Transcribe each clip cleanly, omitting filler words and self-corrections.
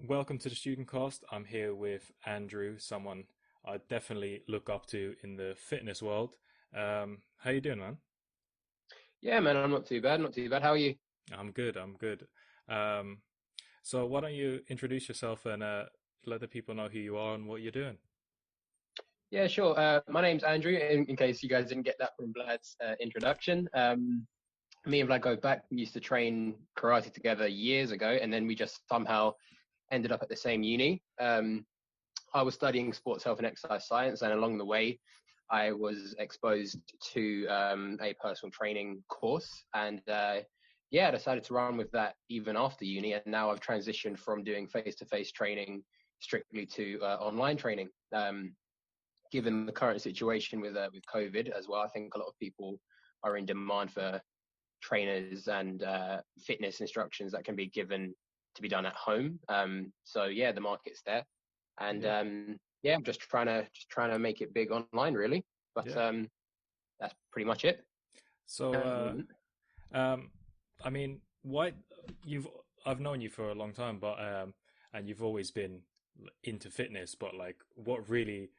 welcome to the studentcast. I'm here with Andrew, someone I definitely look up to in the fitness world. How you doing, man? Yeah, man, I'm not too bad. Not too bad. How are you? I'm good. I'm good. Um, so why don't you introduce yourself and let the people know who you are and what you're doing? Yeah, sure. My name's Andrew. In case you guys didn't get that from Vlad's introduction, me and Vlad go back. We used to train karate together years ago, and then we just somehow ended up at the same uni. I was studying sports health and exercise science, and along the way, I was exposed to a personal training course, and yeah, I decided to run with that even after uni. And now I've transitioned from doing face-to-face training strictly to online training. Given the current situation with COVID as well, I think a lot of people are in demand for trainers and fitness instructions that can be given to be done at home. So yeah, the market's there, and Yeah, yeah, I'm just trying to make it big online, really. But yeah. that's pretty much it So, at the moment. um, I mean, why you've I've known you for a long time, but and you've always been into fitness, but like, what really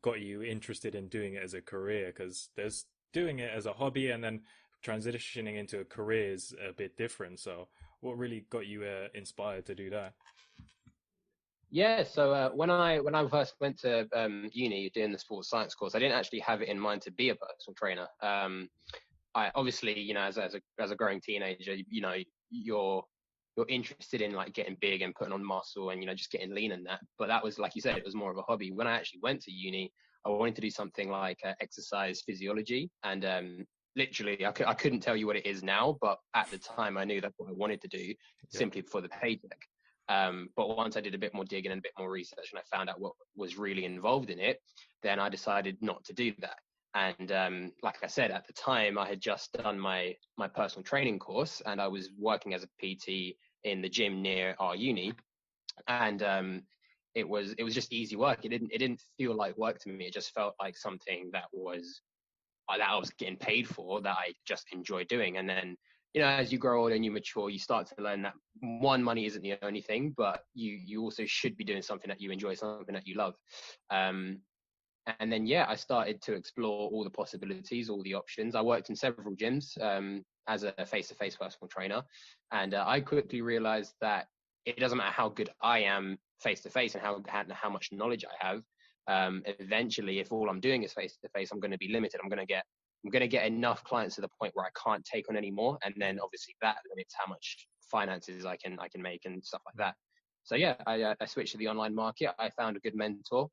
got you interested in doing it as a career? Because there's doing it as a hobby and then transitioning into a career is a bit different. So, what really got you inspired to do that? Yeah, so when I first went to uni doing the sports science course, I didn't actually have it in mind to be a personal trainer. I obviously, as a growing teenager, you're interested in like getting big and putting on muscle and just getting lean and that. But that was, like you said, it was more of a hobby. When I actually went to uni, I wanted to do something like exercise physiology, and literally, I couldn't tell you what it is now, but at the time, I knew that's what I wanted to do Yeah, simply for the paycheck. But once I did a bit more digging and a bit more research, and I found out what was really involved in it, then I decided not to do that. And like I said, at the time, I had just done my personal training course, and I was working as a PT in the gym near our uni. And it was just easy work. It didn't feel like work to me. It just felt like something that I was getting paid for, that I just enjoy doing. And then, as you grow older and you mature, you start to learn that one, money isn't the only thing, but you also should be doing something that you enjoy, something that you love. Um, and then yeah, I started to explore all the possibilities, all the options. I worked in several gyms as a face-to-face personal trainer, and I quickly realized that it doesn't matter how good I am face-to-face and how much knowledge I have. Eventually, if all I'm doing is face-to-face, I'm going to be limited. I'm going to get enough clients to the point where I can't take on any more, and then yeah, obviously that limits how much finances I can make and stuff like that. So yeah, I switched to the online market. I found a good mentor.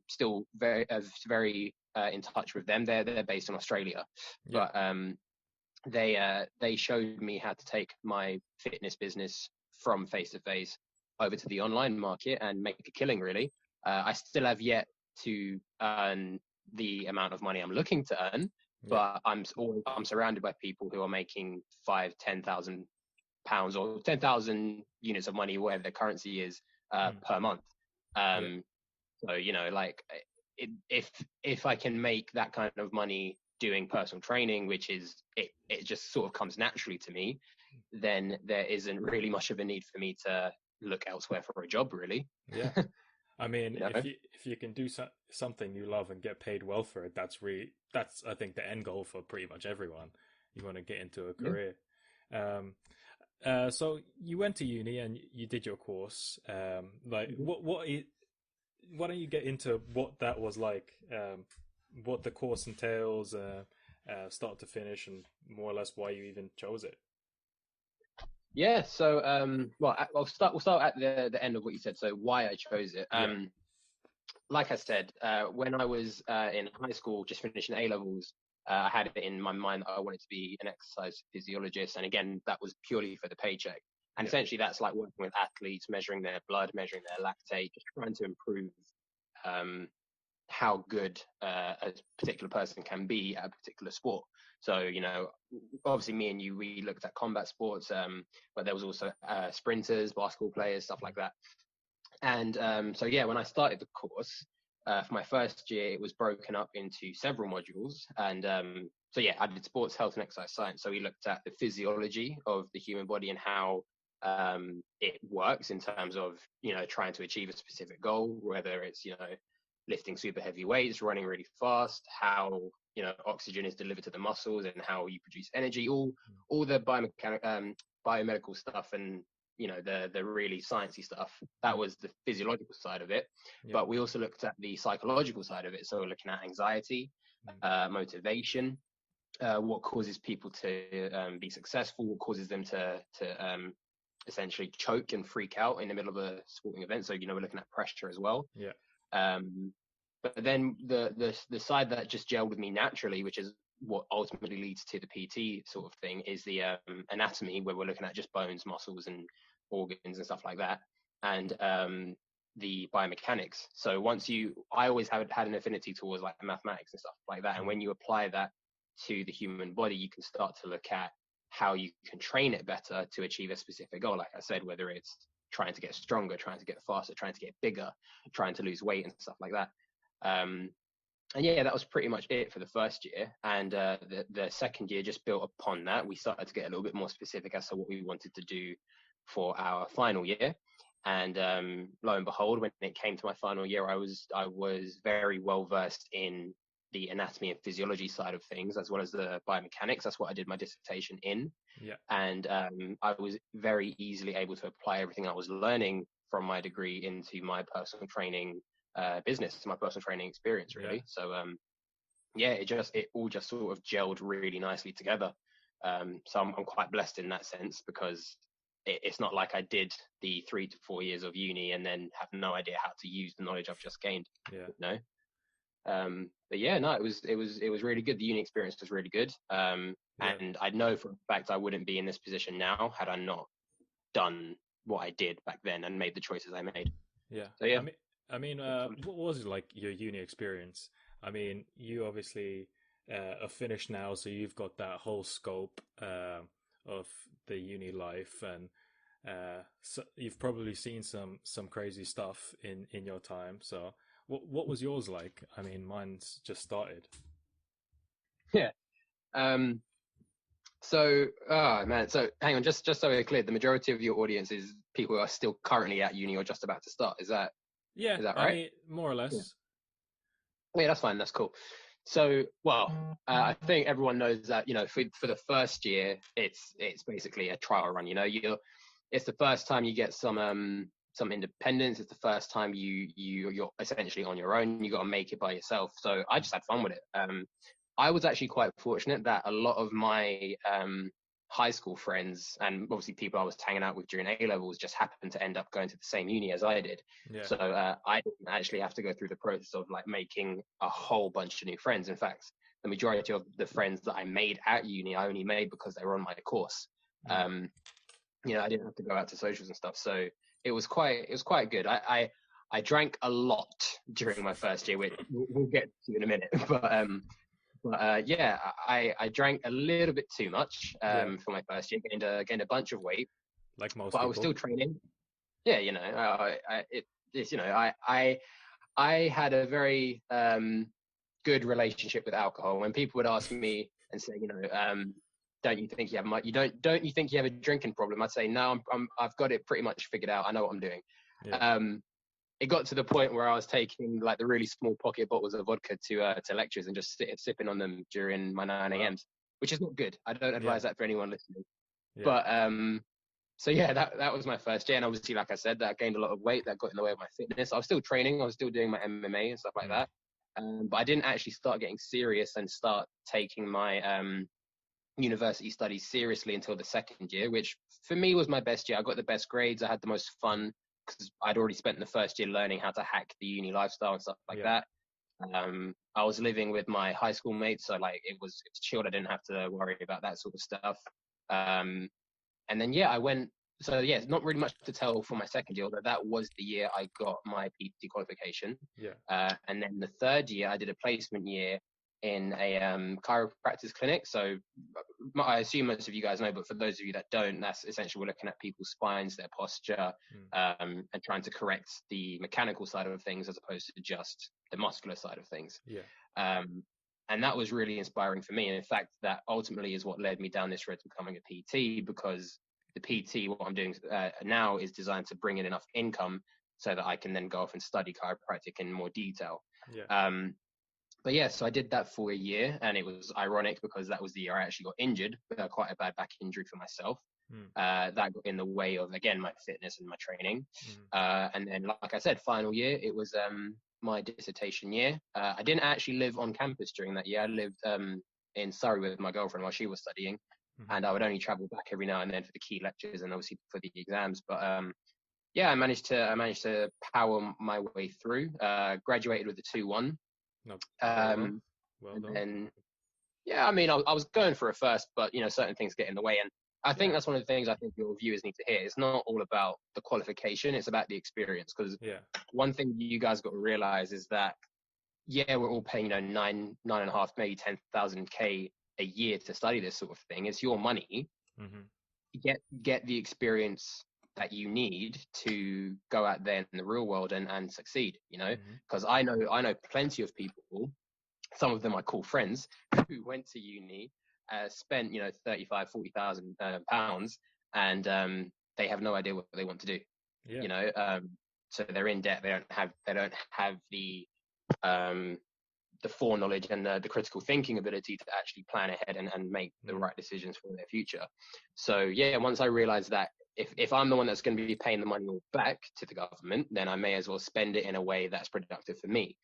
Still very in touch with them. They're based in Australia, yeah, but they showed me how to take my fitness business from face to face over to the online market and make a killing. Really, I still have yet to earn the amount of money I'm looking to earn, yeah. but I'm surrounded by people who are making five, £10,000 or 10,000 units of money, whatever the currency is, Mm, per month. yeah. Um, so like if I can make that kind of money doing personal training, which is it just sort of comes naturally to me, then there isn't really much of a need for me to look elsewhere for a job, really. Yeah. I mean, you know? if you can do something you love and get paid well for it, that's I think the end goal for pretty much everyone. You want to get into a Yeah. career. Um, so you went to uni and you did your course. Like Mhm. why don't you get into what that was like? What the course entails, start to finish, and more or less why you even chose it. Yeah. So, well, we'll start at the end of what you said. So, why I chose it. Yeah, Like I said, when I was in high school, just finishing A levels, I had it in my mind that I wanted to be an exercise physiologist. And again, that was purely for the paycheck. And yeah, essentially, that's like working with athletes, measuring their blood, measuring their lactate, just trying to improve um, how good a particular person can be at a particular sport. So, obviously, me and you, we looked at combat sports, but there was also sprinters, basketball players, stuff like that. And so, yeah, when I started the course for my first year, it was broken up into several modules. And so, yeah, I did sports, health, and exercise science. So we looked at the physiology of the human body and how it works in terms of, trying to achieve a specific goal, whether it's, lifting super heavy weights, running really fast, how, oxygen is delivered to the muscles and how you produce energy, all the biomedical stuff and, the really sciencey stuff. That was the physiological side of it. Yeah. But we also looked at the psychological side of it. So we're looking at anxiety, motivation, what causes people to be successful, what causes them to essentially choke and freak out in the middle of a sporting event. So, we're looking at pressure as well. Yeah. But then the side that just gelled with me naturally, which is what ultimately leads to the PT sort of thing, is the anatomy, where we're looking at just bones, muscles, and organs and stuff like that, and the biomechanics. So I always had an affinity towards like mathematics and stuff like that, and when you apply that to the human body, you can start to look at how you can train it better to achieve a specific goal. Like I said, whether it's trying to get stronger, trying to get faster, trying to get bigger, trying to lose weight and stuff like that. And yeah, that was pretty much it for the first year. And the second year just built upon that. We started to get a little bit more specific as to what we wanted to do for our final year. And lo and behold, when it came to my final year, I was very well versed in the anatomy and physiology side of things, as well as the biomechanics. That's what I did my dissertation in. Yeah. And I was very easily able to apply everything I was learning from my degree into my personal training business, my personal training experience, really. Yeah. So it all just sort of gelled really nicely together. So I'm quite blessed in that sense, because it's not like I did the 3 to 4 years of uni and then have no idea how to use the knowledge I've just gained. Yeah. But yeah, no, it was really good. The uni experience was really good. And I know for a fact I wouldn't be in this position now had I not done what I did back then and made the choices I made. Yeah. So yeah. I mean, what was like your uni experience? I mean, you obviously are finished now, so you've got that whole scope of the uni life, and so you've probably seen some crazy stuff in your time. So what was yours like? I mean, mine's just started. Yeah. So, man. So hang on, just so we're clear, the majority of your audience is people who are still currently at uni or just about to start. Is that right? I mean, more or less. Yeah, that's fine. That's cool. So, well, I think everyone knows that, for the first year, it's basically a trial run. It's the first time you get some independence. It's the first time you're essentially on your own. You got to make it by yourself. So I just had fun with it. I was actually quite fortunate that a lot of my high school friends and obviously people I was hanging out with during A-levels just happened to end up going to the same uni as I did. Yeah. So I didn't actually have to go through the process of like making a whole bunch of new friends. In fact, the majority of the friends that I made at uni, I only made because they were on my course. I didn't have to go out to socials and stuff. So it was quite good. I drank a lot during my first year, which we'll get to in a minute. But I drank a little bit too much for my first year, gained a bunch of weight. Like most but people. I was still training. Yeah, I had a very good relationship with alcohol. When people would ask me and say, don't you think you have don't you think you have a drinking problem? I'd say no, I've got it pretty much figured out. I know what I'm doing. Yeah. It got to the point where I was taking like the really small pocket bottles of vodka to lectures and just sipping on them during my 9 a.m.s, which is not good. I don't advise that for anyone listening. Yeah. But so yeah, that was my first year, and obviously, like I said, that gained a lot of weight. That got in the way of my fitness. I was still training. I was still doing my MMA and stuff like that. But I didn't actually start getting serious and start taking my university studies seriously until the second year, which for me was my best year. I got the best grades. I had the most fun, because I'd already spent the first year learning how to hack the uni lifestyle and stuff like that. I was living with my high school mates, so like it was chilled. I didn't have to worry about that sort of stuff. And then I went. So it's not really much to tell for my second year, although that was the year I got my PT qualification. Yeah. And then the third year, I did a placement year in a chiropractic clinic. So I assume most of you guys know, but for those of you that don't, that's essentially we're looking at people's spines, their posture, and trying to correct the mechanical side of things as opposed to just the muscular side of things. Yeah. And that was really inspiring for me. And in fact, that ultimately is what led me down this road to becoming a PT, because the PT, what I'm doing now, is designed to bring in enough income so that I can then go off and study chiropractic in more detail. Yeah. But yeah, so I did that for a year, and it was ironic because that was the year I actually got injured, quite a bad back injury for myself. That got in the way of, again, my fitness and my training. And then, like I said, final year, it was my dissertation year. I didn't actually live on campus during that year. I lived in Surrey with my girlfriend while she was studying, and I would only travel back every now and then for the key lectures and obviously for the exams. But yeah, I managed to power my way through. Graduated with a 2-1. No, well And done. then, yeah, I mean, I was going for a first, but certain things get in the way, and I think that's one of the things I think your viewers need to hear. It's not all about the qualification; it's about the experience. Because one thing you guys got to realize is that, yeah, we're all paying 9.5, maybe 10,000 K a year to study this sort of thing. It's your money. Get the experience that you need to go out there in the real world and succeed. Because I know plenty of people. Some of them I call friends who went to uni, spent 35, 40,000 pounds, and they have no idea what they want to do. So they're in debt. They don't have the foreknowledge and the critical thinking ability to actually plan ahead and make the right decisions for their future. So yeah, once I realized that if I'm the one that's going to be paying the money all back to the government, then I may as well spend it in a way that's productive for me.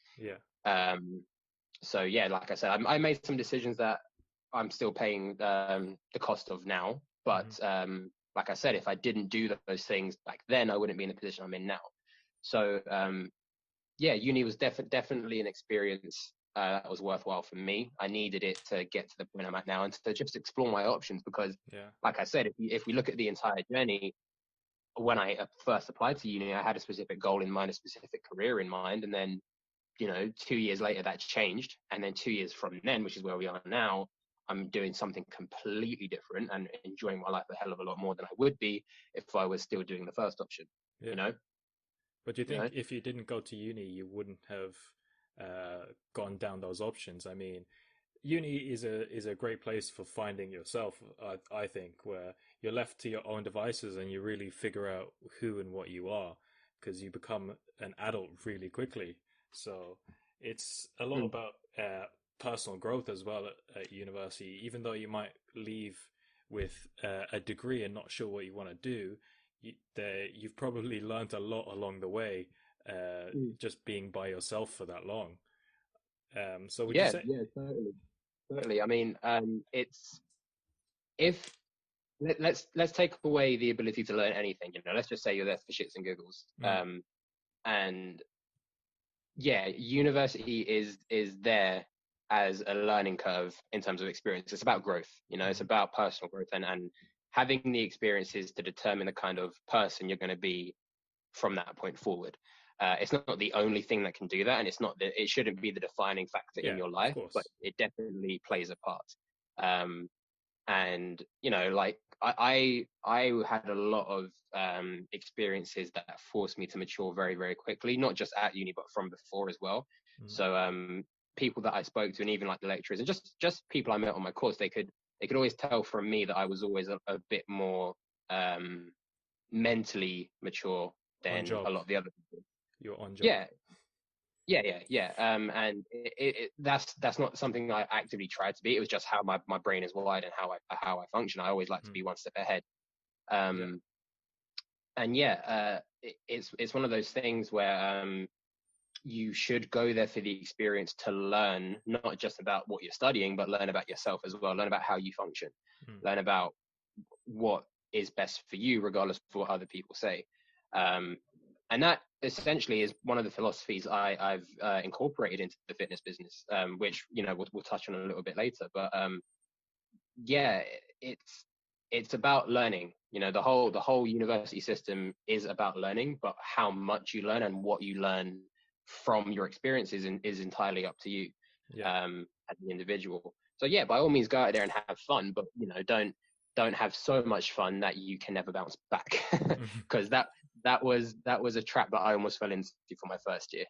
So yeah, like I said, I made some decisions that I'm still paying the cost of now. But like I said, if I didn't do those things back then, I wouldn't be in the position I'm in now. So yeah, uni was definitely an experience that was worthwhile for me. I needed it to get to the point I'm at now and to just explore my options because, like I said, if we look at the entire journey, when I first applied to uni, I had a specific goal in mind, a specific career in mind, and then 2 years later, that's changed. And then 2 years from then, which is where we are now, I'm doing something completely different and enjoying my life a hell of a lot more than I would be if I was still doing the first option, But do you think if you didn't go to uni, you wouldn't have gone down those options? I mean, uni is a great place for finding yourself, I think, where you're left to your own devices and you really figure out who and what you are because you become an adult really quickly. So it's a lot about personal growth as well at university. Even though you might leave with a degree and not sure what you want to do, you've probably learned a lot along the way, just being by yourself for that long. So would you say? Yeah, totally. I mean, let's take away the ability to learn anything. Let's just say you're there for shits and giggles. And yeah, university is there as a learning curve in terms of experience. It's about growth, it's about personal growth and having the experiences to determine the kind of person you're going to be from that point forward. It's not the only thing that can do that, and it shouldn't be the defining factor in your life, but it definitely plays a part. And like I had a lot of experiences that forced me to mature very, very quickly, not just at uni but from before as well. So people that I spoke to, and even like the lecturers and just people I met on my course, they could always tell from me that I was always a bit more mentally mature than a lot of the other people. You're on job. Yeah. And that's not something I actively tried to be. It was just how my brain is wired and how I function. I always like to be one step ahead. And yeah, it's one of those things where you should go there for the experience to learn, not just about what you're studying, but learn about yourself as well. Learn about how you function. Learn about what is best for you, regardless of what other people say. And that essentially is one of the philosophies I've incorporated into the fitness business, which we'll touch on a little bit later. But yeah, it's about learning. The whole university system is about learning, but how much you learn and what you learn from your experiences is entirely up to you as an individual. So yeah, by all means, go out there and have fun, but don't have so much fun that you can never bounce back, because that was a trap that I almost fell into for my first year.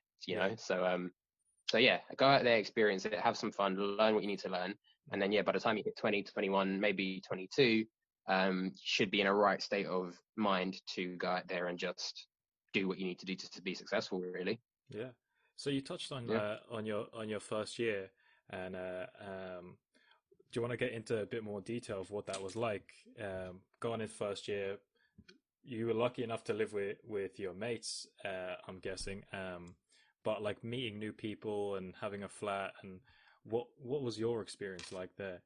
So yeah, go out there, experience it, have some fun, learn what you need to learn, and then by the time you hit 20, 21, maybe 22, should be in a right state of mind to go out there and just do what you need to do to be successful, really. Yeah. So you touched Yeah. on your first year, and do you want to get into a bit more detail of what that was like? Going in first year, you were lucky enough to live with your mates, I'm guessing. But like meeting new people and having a flat, and what was your experience like there?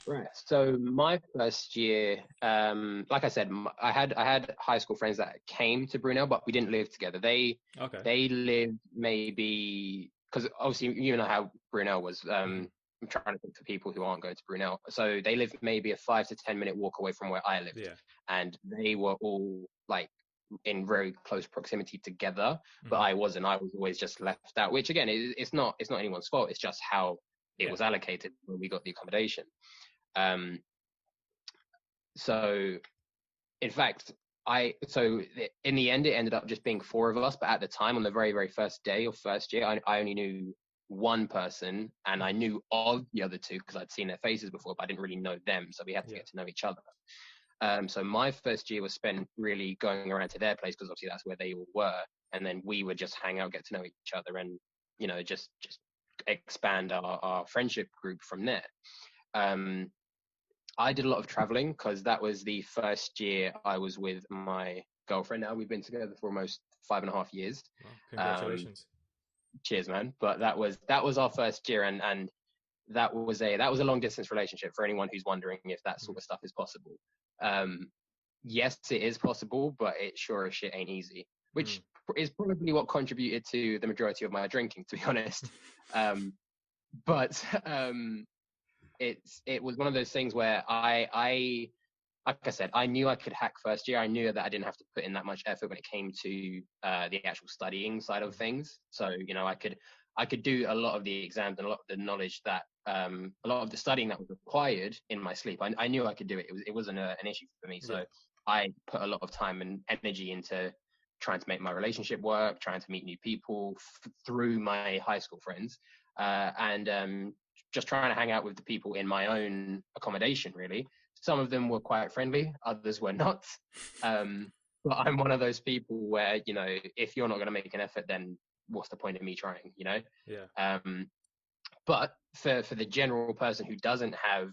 Right. So my first year, like I said, I had high school friends that came to Brunel, but we didn't live together. Okay. They lived maybe because obviously you know how Brunel was. Hmm. I'm trying to think for people who aren't going to Brunel. So they lived maybe a 5 to 10 minute walk away from where I lived, Yeah. and they were all like in very close proximity together. But Hmm. I wasn't. I was always just left out. Which again, it's not anyone's fault. It's just how it Yeah. was allocated when we got the accommodation. Um, so in fact, in the end, it ended up just being four of us. But at the time, on the very, very first day of first year, I only knew one person, and I Hmm. knew of the other two because I'd seen their faces before, but I didn't really know them. So we had to Yeah. get to know each other. So my first year was spent really going around to their place because obviously that's where they all were, and then we would just hang out, get to know each other, and just expand our friendship group from there. Um, I did a lot of traveling because that was the first year I was with my girlfriend. Now we've been together for almost 5.5 years. Well, Um, congratulations. cheers, man. But that was our first year, and that was a long distance relationship for anyone who's wondering if that Mm. sort of stuff is possible. Um, yes, it is possible, but it sure as shit ain't easy, Mm. which is probably what contributed to the majority of my drinking, to be honest. Um, but it was one of those things where I like I said, I knew I could hack first year. I knew that I didn't have to put in that much effort when it came to the actual studying side of Mhm. things. So I could do a lot of the exams and a lot of the knowledge that a lot of the studying that was required in my sleep. I knew I could do it. It wasn't an issue for me. Yeah. So I put a lot of time and energy into trying to make my relationship work, trying to meet new people through my high school friends, and just trying to hang out with the people in my own accommodation, really. Some of them were quite friendly, others were not. Um, but I'm one of those people where, if you're not going to make an effort, then what's the point of me trying, Yeah. Um, but for the general person who doesn't have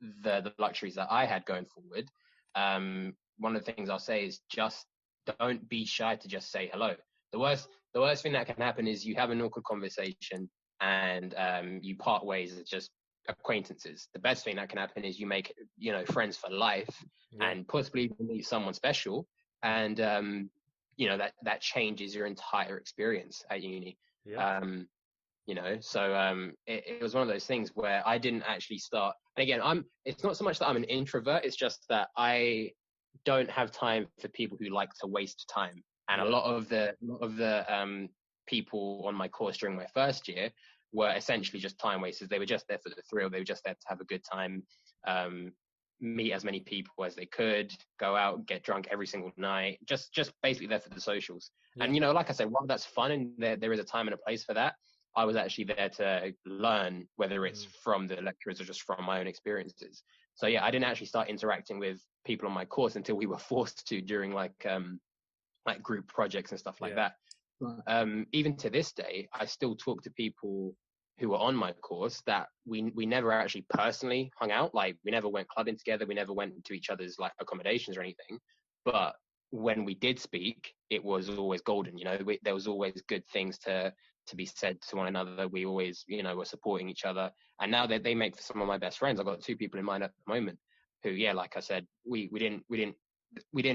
the luxuries that I had going forward, one of the things I'll say is just don't be shy to just say hello. The worst thing that can happen is you have an awkward conversation and you part ways as just acquaintances. The best thing that can happen is you make friends for life Yeah. and possibly even meet someone special, and that changes your entire experience at uni. Yeah. So it was one of those things where I didn't actually start. And again, it's not so much that I'm an introvert, it's just that I don't have time for people who like to waste time. And a Yeah. lot of the people on my course during my first year were essentially just time wasters. They were just there for the thrill. They were just there to have a good time, um, meet as many people as they could, go out, get drunk every single night, just basically there for the socials. Yeah. And like I said, while that's fun and there is a time and a place for that, I was actually there to learn, whether it's Mm. from the lecturers or just from my own experiences. So yeah, I didn't actually start interacting with people on my course until we were forced to during like group projects and stuff like Yeah. that. Even to this day, I still talk to people who were on my course that we never actually personally hung out. Like we never went clubbing together. We never went to each other's like accommodations or anything. But when we did speak, it was always golden. There was always good things to be said to one another. We always, were supporting each other. And now that they make for some of my best friends, I've got two people in mind at the moment who, yeah, like I said, we didn't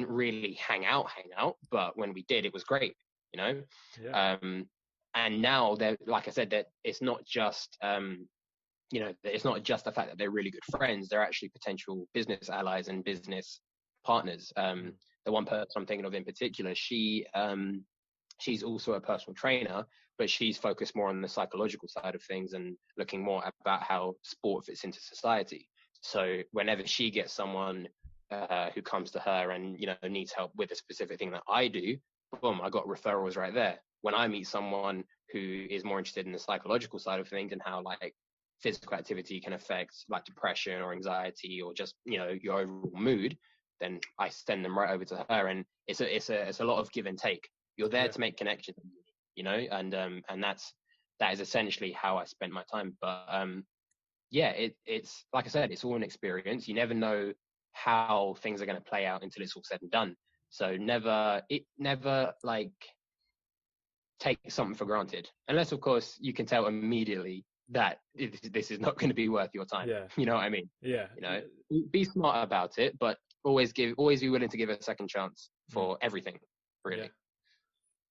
really hang out, but when we did, it was great, you know. Yeah. Um, and now they're like I said, that it's not just it's not just the fact that they're really good friends; they're actually potential business allies and business partners. Mm. The one person I'm thinking of in particular, she's also a personal trainer, but she's focused more on the psychological side of things and looking more about how sport fits into society. So whenever she gets someone who comes to her and needs help with a specific thing that I do, boom, I got referrals right there. When I meet someone who is more interested in the psychological side of things and how like physical activity can affect like depression or anxiety or just, your overall mood, then I send them right over to her. And it's a lot of give and take. You're there Yeah. to make connections, and that is essentially how I spent my time. But yeah, it's like I said, it's all an experience. You never know how things are going to play out until it's all said and done. So never like take something for granted, unless of course you can tell immediately that this is not going to be worth your time. Yeah. You know what I mean? Yeah. You know, be smart about it, but always be willing to give it a second chance Mm. for everything, Yeah. really.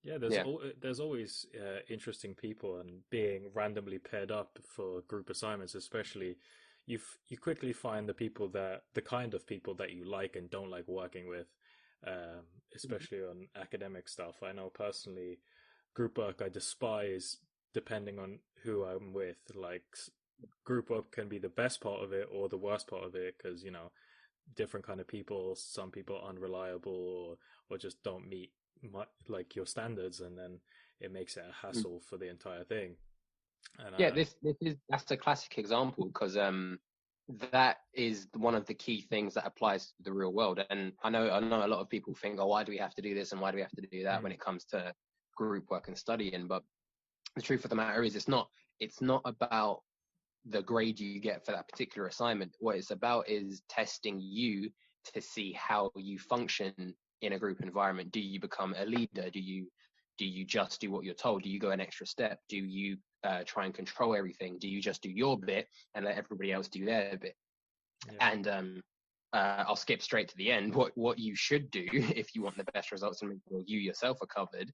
Yeah, Yeah. there's always interesting people, and being randomly paired up for group assignments, especially, you quickly find the kind of people that you like and don't like working with, especially on academic stuff. I know personally, group work I despise depending on who I'm with. Like, group work can be the best part of it or the worst part of it because different kind of people. Some people are unreliable or just don't meet like your standards, and then it makes it a Mm. hassle for the entire thing. And Yeah, that's a classic example because that is one of the key things that applies to the real world. And I know a lot of people think, oh, why do we have to do this and why do we have to do that when mm, it comes to group work and studying? But the truth of the matter is, it's not about the grade you get for that particular assignment. What it's about is testing you to see how you function in a group environment. Do you become a leader? Do you just do what you're told? Do you go an extra step? Do you try and control everything? Do you just do your bit and let everybody else do their bit? yeah, And I'll skip straight to the end. What you should do if you want the best results and make sure you yourself are covered,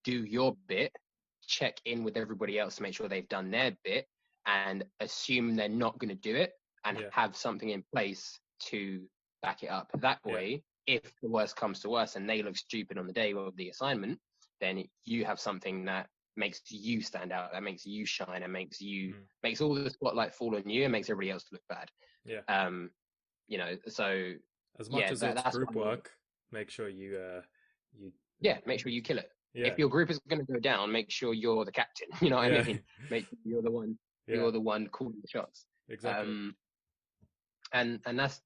do your bit, check in with everybody else to make sure they've done their bit, and assume they're not going to do it, and yeah, have something in place to back it up. That yeah, way, if the worst comes to worst and they look stupid on the day of the assignment, then you have something that makes you stand out, that makes you shine, and mm, makes all the spotlight fall on you and makes everybody else look bad. yeah. So As much yeah, as it's that's what group I mean. work, make sure you Yeah, make sure you kill it. yeah, If your group is going to go down, make sure you're the captain. You know what I yeah, mean? Make sure you're the one. yeah, You're the one calling the shots. exactly, Um, and that's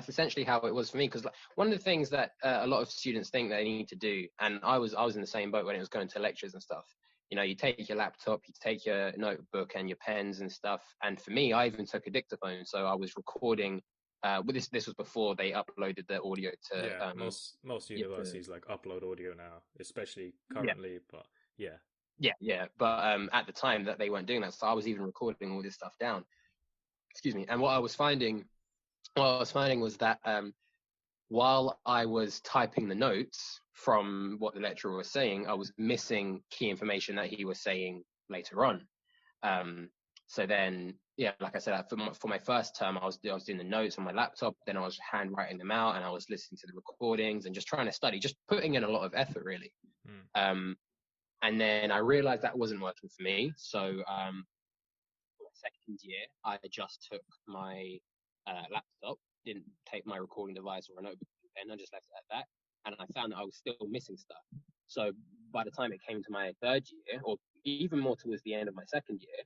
essentially how it was for me. Because like, one of the things that a lot of students think they need to do, and I was in the same boat when it was going to lectures and stuff. You take your laptop, you take your notebook and your pens and stuff. And for me, I even took a dictaphone, so I was recording. But this was before they uploaded the audio yeah. to Most yeah, to, universities like upload audio now, especially yeah. currently, but yeah, Yeah. But at the time that they weren't doing that, so I was even recording all this stuff down. Excuse me. And what I was finding was that while I was typing the notes from what the lecturer was saying, I was missing key information that he was saying later on. Um, so then, yeah, like I said, for my first term, I was doing the notes on my laptop. Then I was handwriting them out, and I was listening to the recordings and just trying to study, just putting in a lot of effort, really. mm, Um, and then I realized that wasn't working for me. So for my second year, I just took my laptop, didn't take my recording device or a notebook and pen. I just left it at that. And I found that I was still missing stuff. So by the time it came to my third year, or even more towards the end of my second year,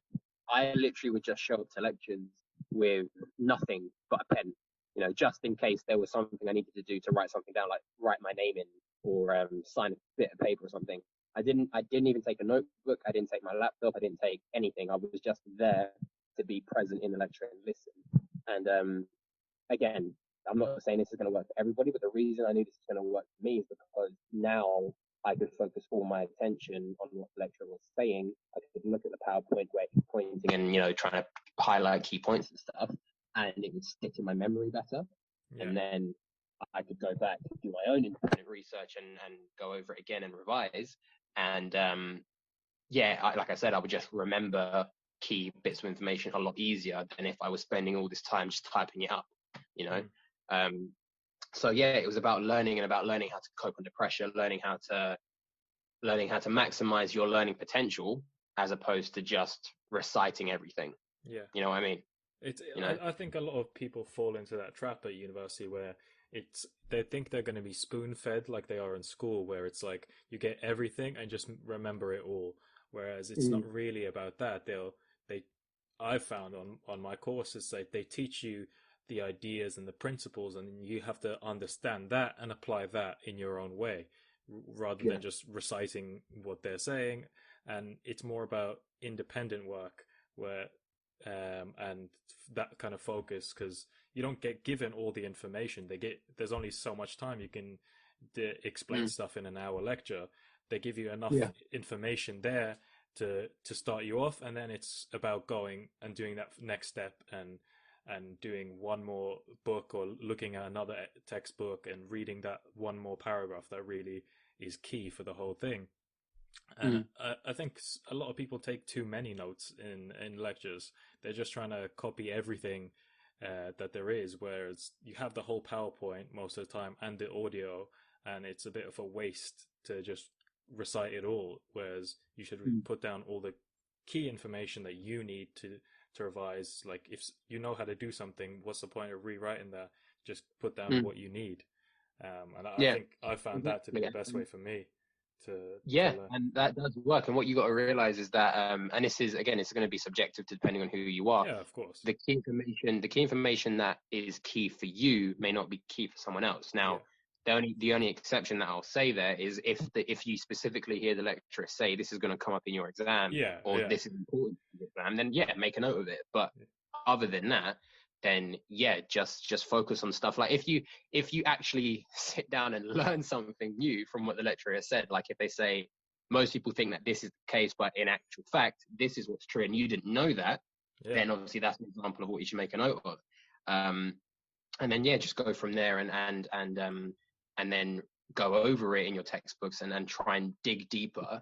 I literally would just show up to lectures with nothing but a pen, just in case there was something I needed to do to write something down, like write my name in or sign a bit of paper or something. I didn't even take a notebook. I didn't take my laptop. I didn't take anything. I was just there to be present in the lecture and listen. And again, I'm not saying this is going to work for everybody, but the reason I knew this is going to work for me is because now I could focus all my attention on what the lecturer was saying. I could look at the PowerPoint where he's pointing and trying to highlight key points and stuff, and it would stick in my memory better. yeah, And then I could go back and do my own independent research and go over it again and revise. And yeah, like I said, I would just remember key bits of information a lot easier than if I was spending all this time just typing it up, you know. mm, Um, so yeah, it was about learning and about learning how to cope under pressure, learning how to maximize your learning potential as opposed to just reciting everything. yeah. You know what I mean? It's You know? I think a lot of people fall into that trap at university where they think they're going to be spoon fed like they are in school, where it's like you get everything and just remember it all. Whereas it's not Mm. really about that. They I've found on my courses, they teach you the ideas and the principles, and you have to understand that and apply that in your own way, rather Yeah. than just reciting what they're saying. And it's more about independent work, where and that kind of focus, because you don't get given all the information. There's only so much time you can explain Mm. stuff in an hour lecture. They give you enough Yeah. information there to start you off, and then it's about going and doing that next step, and doing one more book, or looking at another textbook and reading that one more paragraph that really is key for the whole thing. And Mm. I think a lot of people take too many notes in lectures. They're just trying to copy everything that there is, whereas you have the whole PowerPoint most of the time and the audio, and it's a bit of a waste to just recite it all. Whereas you should Mm. put down all the key information that you need to revise. Like, if you know how to do something, what's the point of rewriting that? Just put down Mm. what you need. And I Yeah. think I found that to be Exactly. the best way for me to Yeah, learn. and that does work. And what you got to realize is that, and this is again, it's going to be subjective depending on who you are. Yeah, of course. The key information that is key for you may not be key for someone else. Yeah, Now, the only exception that I'll say there is if you specifically hear the lecturer say this is going to come up in your exam, yeah, or yeah, this is important for the exam, then yeah, make a note of it. But other than that, then yeah, just focus on stuff. Like if you actually sit down and learn something new from what the lecturer has said, like if they say most people think that this is the case, but in actual fact this is what's true, and you didn't know that, yeah, then obviously that's an example of what you should make a note of. um, and then yeah, just go from there, and then go over it in your textbooks, and try and dig deeper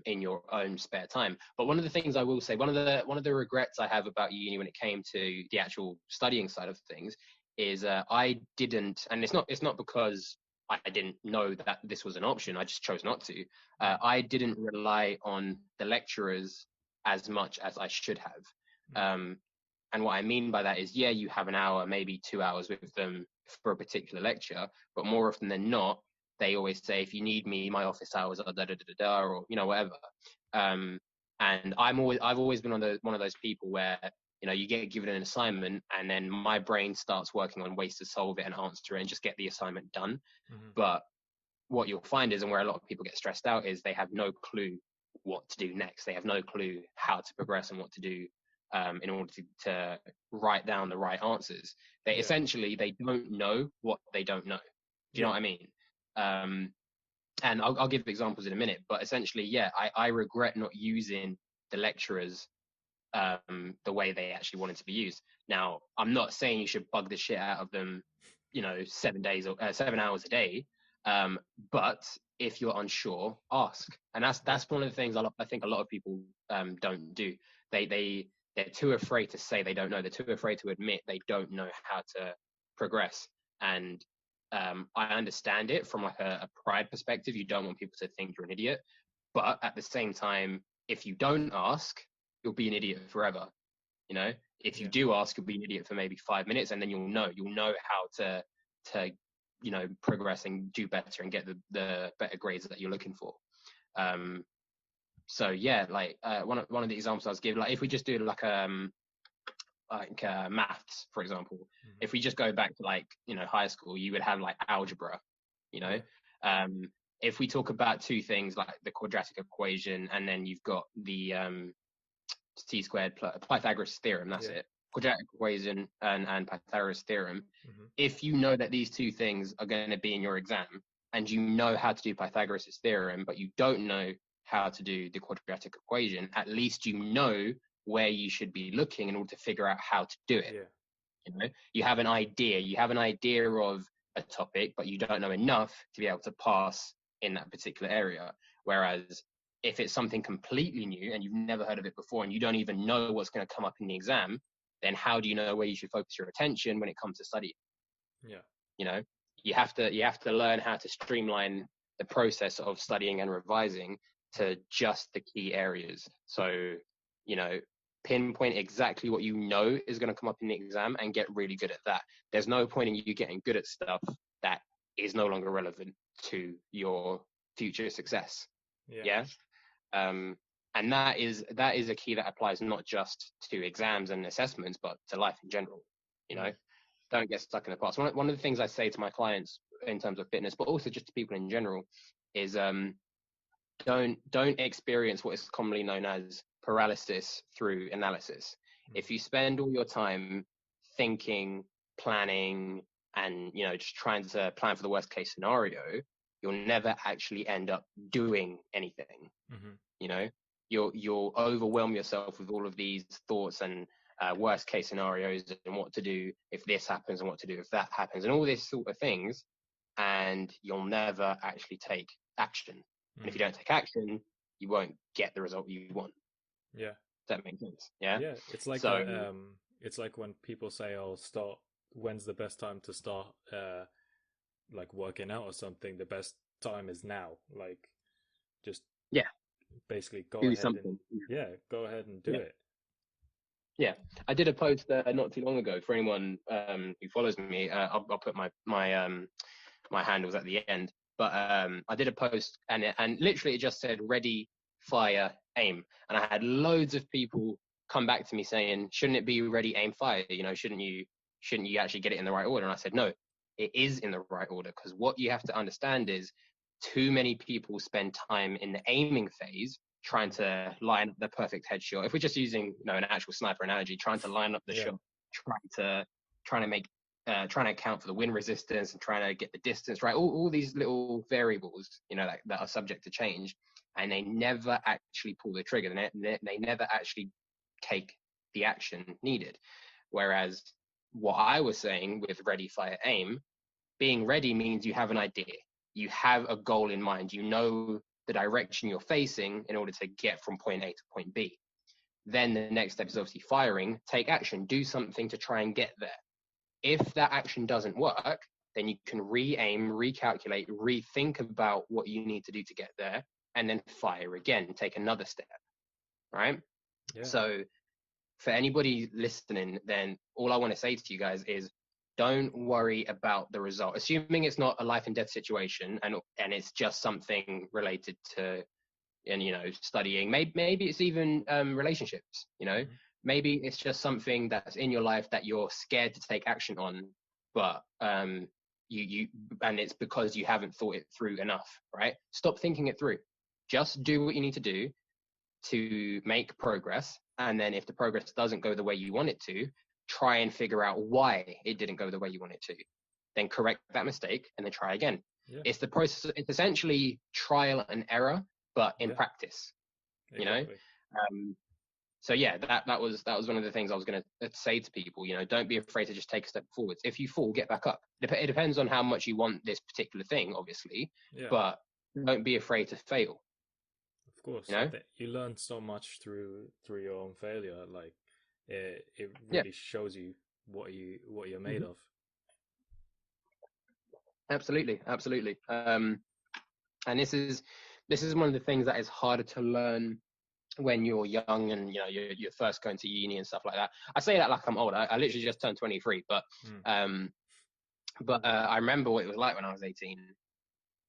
in your own spare time. But one of the things I will say, one of the regrets I have about uni when it came to the actual studying side of things is I didn't, and it's not because I didn't know that this was an option. I just chose not to. mm, I didn't rely on the lecturers as much as I should have. mm, Um, and what I mean by that is, yeah, you have an hour, maybe 2 hours with them for a particular lecture, but more often than not, they always say, if you need me, my office hours are da da da da da, or whatever. Um, and I've always been one of those people where you get given an assignment, and then my brain starts working on ways to solve it and answer it and just get the assignment done. mm, But what you'll find is, and where a lot of people get stressed out, is they have no clue what to do next. They have no clue how to progress and what to do in order to write down the right answers. yeah, They don't know what they don't know. Do you know yeah, what I mean? Um, and I'll give examples in a minute, but essentially, yeah, I regret not using the lecturers the way they actually wanted to be used. Now, I'm not saying you should bug the shit out of them, 7 days or 7 hours a day. Um, but if you're unsure, ask. And yeah, that's one of the things I think a lot of people don't do. They're too afraid to say they don't know. They're too afraid to admit they don't know how to progress. And I understand it from like a pride perspective. You don't want people to think you're an idiot, but at the same time, if you don't ask, you'll be an idiot forever. You know, if you yeah, do ask, you'll be an idiot for maybe 5 minutes, and then you'll know how to progress and do better and get the better grades that you're looking for. Um, so yeah, like one of the examples I was giving, like if we just do maths, for example, mm, if we just go back to like high school, you would have like algebra. You know, yeah, um, if we talk about two things like the quadratic equation, and then you've got the t squared plus Pythagoras theorem. That's yeah, it. Quadratic equation and Pythagoras theorem. mm, If you know that these two things are going to be in your exam, and you know how to do Pythagoras theorem, but you don't know how to do the quadratic equation, at least you know where you should be looking in order to figure out how to do it. yeah, You have an idea. You have an idea of a topic, but you don't know enough to be able to pass in that particular area. Whereas if it's something completely new and you've never heard of it before, and you don't even know what's going to come up in the exam, then how do you know where you should focus your attention when it comes to study? yeah, You know, you have to learn how to streamline the process of studying and revising to just the key areas. So, you know, pinpoint exactly what you know is going to come up in the exam and get really good at that. There's no point in you getting good at stuff that is no longer relevant to your future success. yeah, Yeah. Um, And that is a key that applies not just to exams and assessments, but to life in general. You know, Mm. don't get stuck in the past. One of the things I say to my clients in terms of fitness, but also just to people in general, is don't experience what is commonly known as paralysis through analysis. Mm. If you spend all your time thinking, planning, and just trying to plan for the worst case scenario, you'll never actually end up doing anything. Mm-hmm. You know, you'll overwhelm yourself with all of these thoughts and worst case scenarios and what to do if this happens and what to do if that happens and all this sort of things, and you'll never actually take action. And if you Mm. don't take action, you won't get the result you want. Yeah. Does that make sense? Yeah. Yeah, it's like So that. It's like when people say, "Oh, start. When's the best time to start? Like working out or something. The best time is now. Like, just yeah, basically go do ahead and something. go ahead and do Yeah. it." Yeah, I did a post not too long ago for anyone who follows me. I'll put my handles at the end. But I did a post and literally it just said ready, fire, aim. And I had loads of people come back to me saying, shouldn't it be ready, aim, fire? Shouldn't you actually get it in the right order? And I said, no, it is in the right order, because what you have to understand is too many people spend time in the aiming phase trying to line up the perfect headshot. If we're just using an actual sniper analogy, trying to line up the Yeah. shot, trying to make trying to account for the wind resistance and trying to get the distance right, all these little variables, that are subject to change, and they never actually pull the trigger. They never actually take the action needed. Whereas what I was saying with ready, fire, aim, being ready means you have an idea, you have a goal in mind, you know the direction you're facing in order to get from point A to point B. Then the next step is obviously firing, take action, do something to try and get there. If that action doesn't work, then you can re-aim, recalculate, rethink about what you need to do to get there, and then fire again, take another step, right? Yeah. So for anybody listening, then all I want to say to you guys is don't worry about the result. Assuming it's not a life and death situation and it's just something related to studying, maybe it's even relationships, Mm-hmm. maybe it's just something that's in your life that you're scared to take action on, but you and it's because you haven't thought it through enough, right? Stop thinking it through. Just do what you need to do to make progress, and then if the progress doesn't go the way you want it to, try and figure out why it didn't go the way you want it to, then correct that mistake and then try again. Yeah. It's the process. It's essentially trial and error, but in Yeah. practice. Exactly. So yeah, that was one of the things I was going to say to people. Don't be afraid to just take a step forwards. If you fall, get back up. It depends on how much you want this particular thing, obviously, Yeah. but don't be afraid to fail. Of course. I think you learn so much through your own failure. Like it Yeah, really shows you what you're made of. absolutely. And this is one of the things that is harder to learn when you're young and you're first going to uni and stuff like that. I say that like I'm old. I literally just turned 23, but Mm. I remember what it was like when I was 18,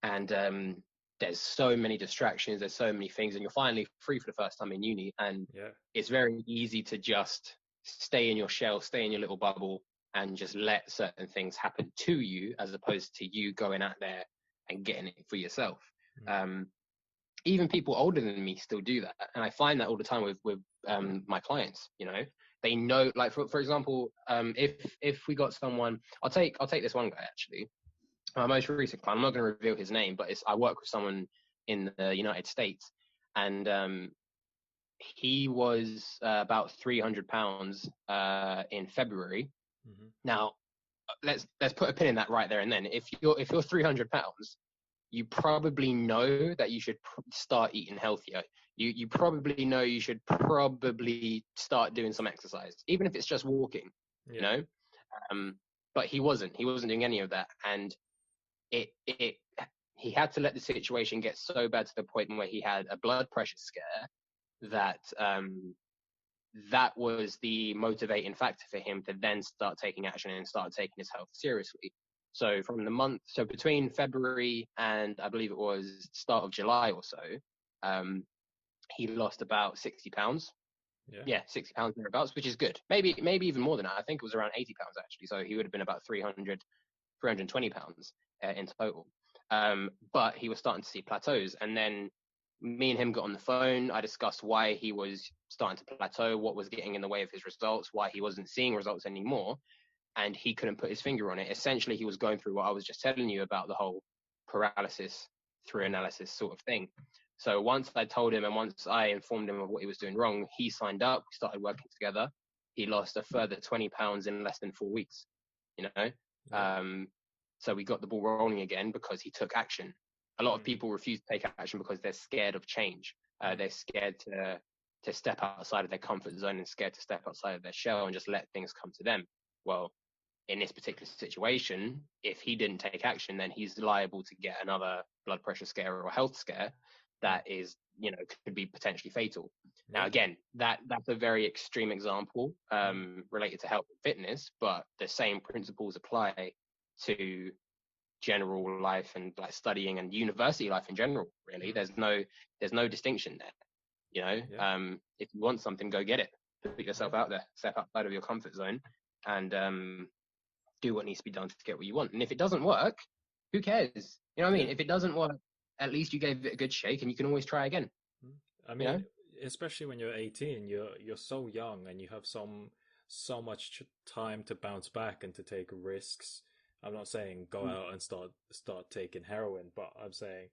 and there's so many distractions, there's so many things, and you're finally free for the first time in uni, and Yeah. it's very easy to just stay in your shell, stay in your little bubble, and just let certain things happen to you as opposed to you going out there and getting it for yourself. Mm. Even people older than me still do that, and I find that all the time with my clients. They know, like for example, if we got someone, I'll take this one guy actually, my most recent client. I'm not going to reveal his name, but I work with someone in the United States, and he was about 300 pounds in February. Mm-hmm. Now let's put a pin in that right there and then. If you're 300 pounds, you probably know that you should start eating healthier. You probably know you should probably start doing some exercise, even if it's just walking. Yeah. But he wasn't doing any of that, and it he had to let the situation get so bad to the point where he had a blood pressure scare that that was the motivating factor for him to then start taking action and start taking his health seriously. So between February and I believe it was start of July or so, he lost about 60 pounds. Yeah. Yeah, 60 pounds thereabouts, which is good. Maybe even more than that. I think it was around 80 pounds actually. So he would have been about 320 pounds in total. But he was starting to see plateaus. And then me and him got on the phone. I discussed why he was starting to plateau, what was getting in the way of his results, why he wasn't seeing results anymore. And he couldn't put his finger on it. Essentially, he was going through what I was just telling you about, the whole paralysis through analysis sort of thing. So once I told him and once I informed him of what he was doing wrong, he signed up, we started working together. He lost a further 20 pounds in less than 4 weeks, you know? Yeah. So we got the ball rolling again because he took action. A lot of people refuse to take action because they're scared of change. They're scared to step outside of their comfort zone and scared to step outside of their shell and just let things come to them. Well, in this particular situation, if he didn't take action, then he's liable to get another blood pressure scare or health scare that is, could be potentially fatal. Yeah. Now, again, that's a very extreme example related to health and fitness, but the same principles apply to general life and like studying and university life in general. Really, there's no distinction there. If you want something, go get it. Put yourself out there, step outside of your comfort zone, and do what needs to be done to get what you want. And if it doesn't work, who cares? You know what I mean? If it doesn't work, at least you gave it a good shake, and you can always try again. I mean, especially when you're 18, you're so young and you have so much time to bounce back and to take risks. I'm not saying go out and start taking heroin, but I'm saying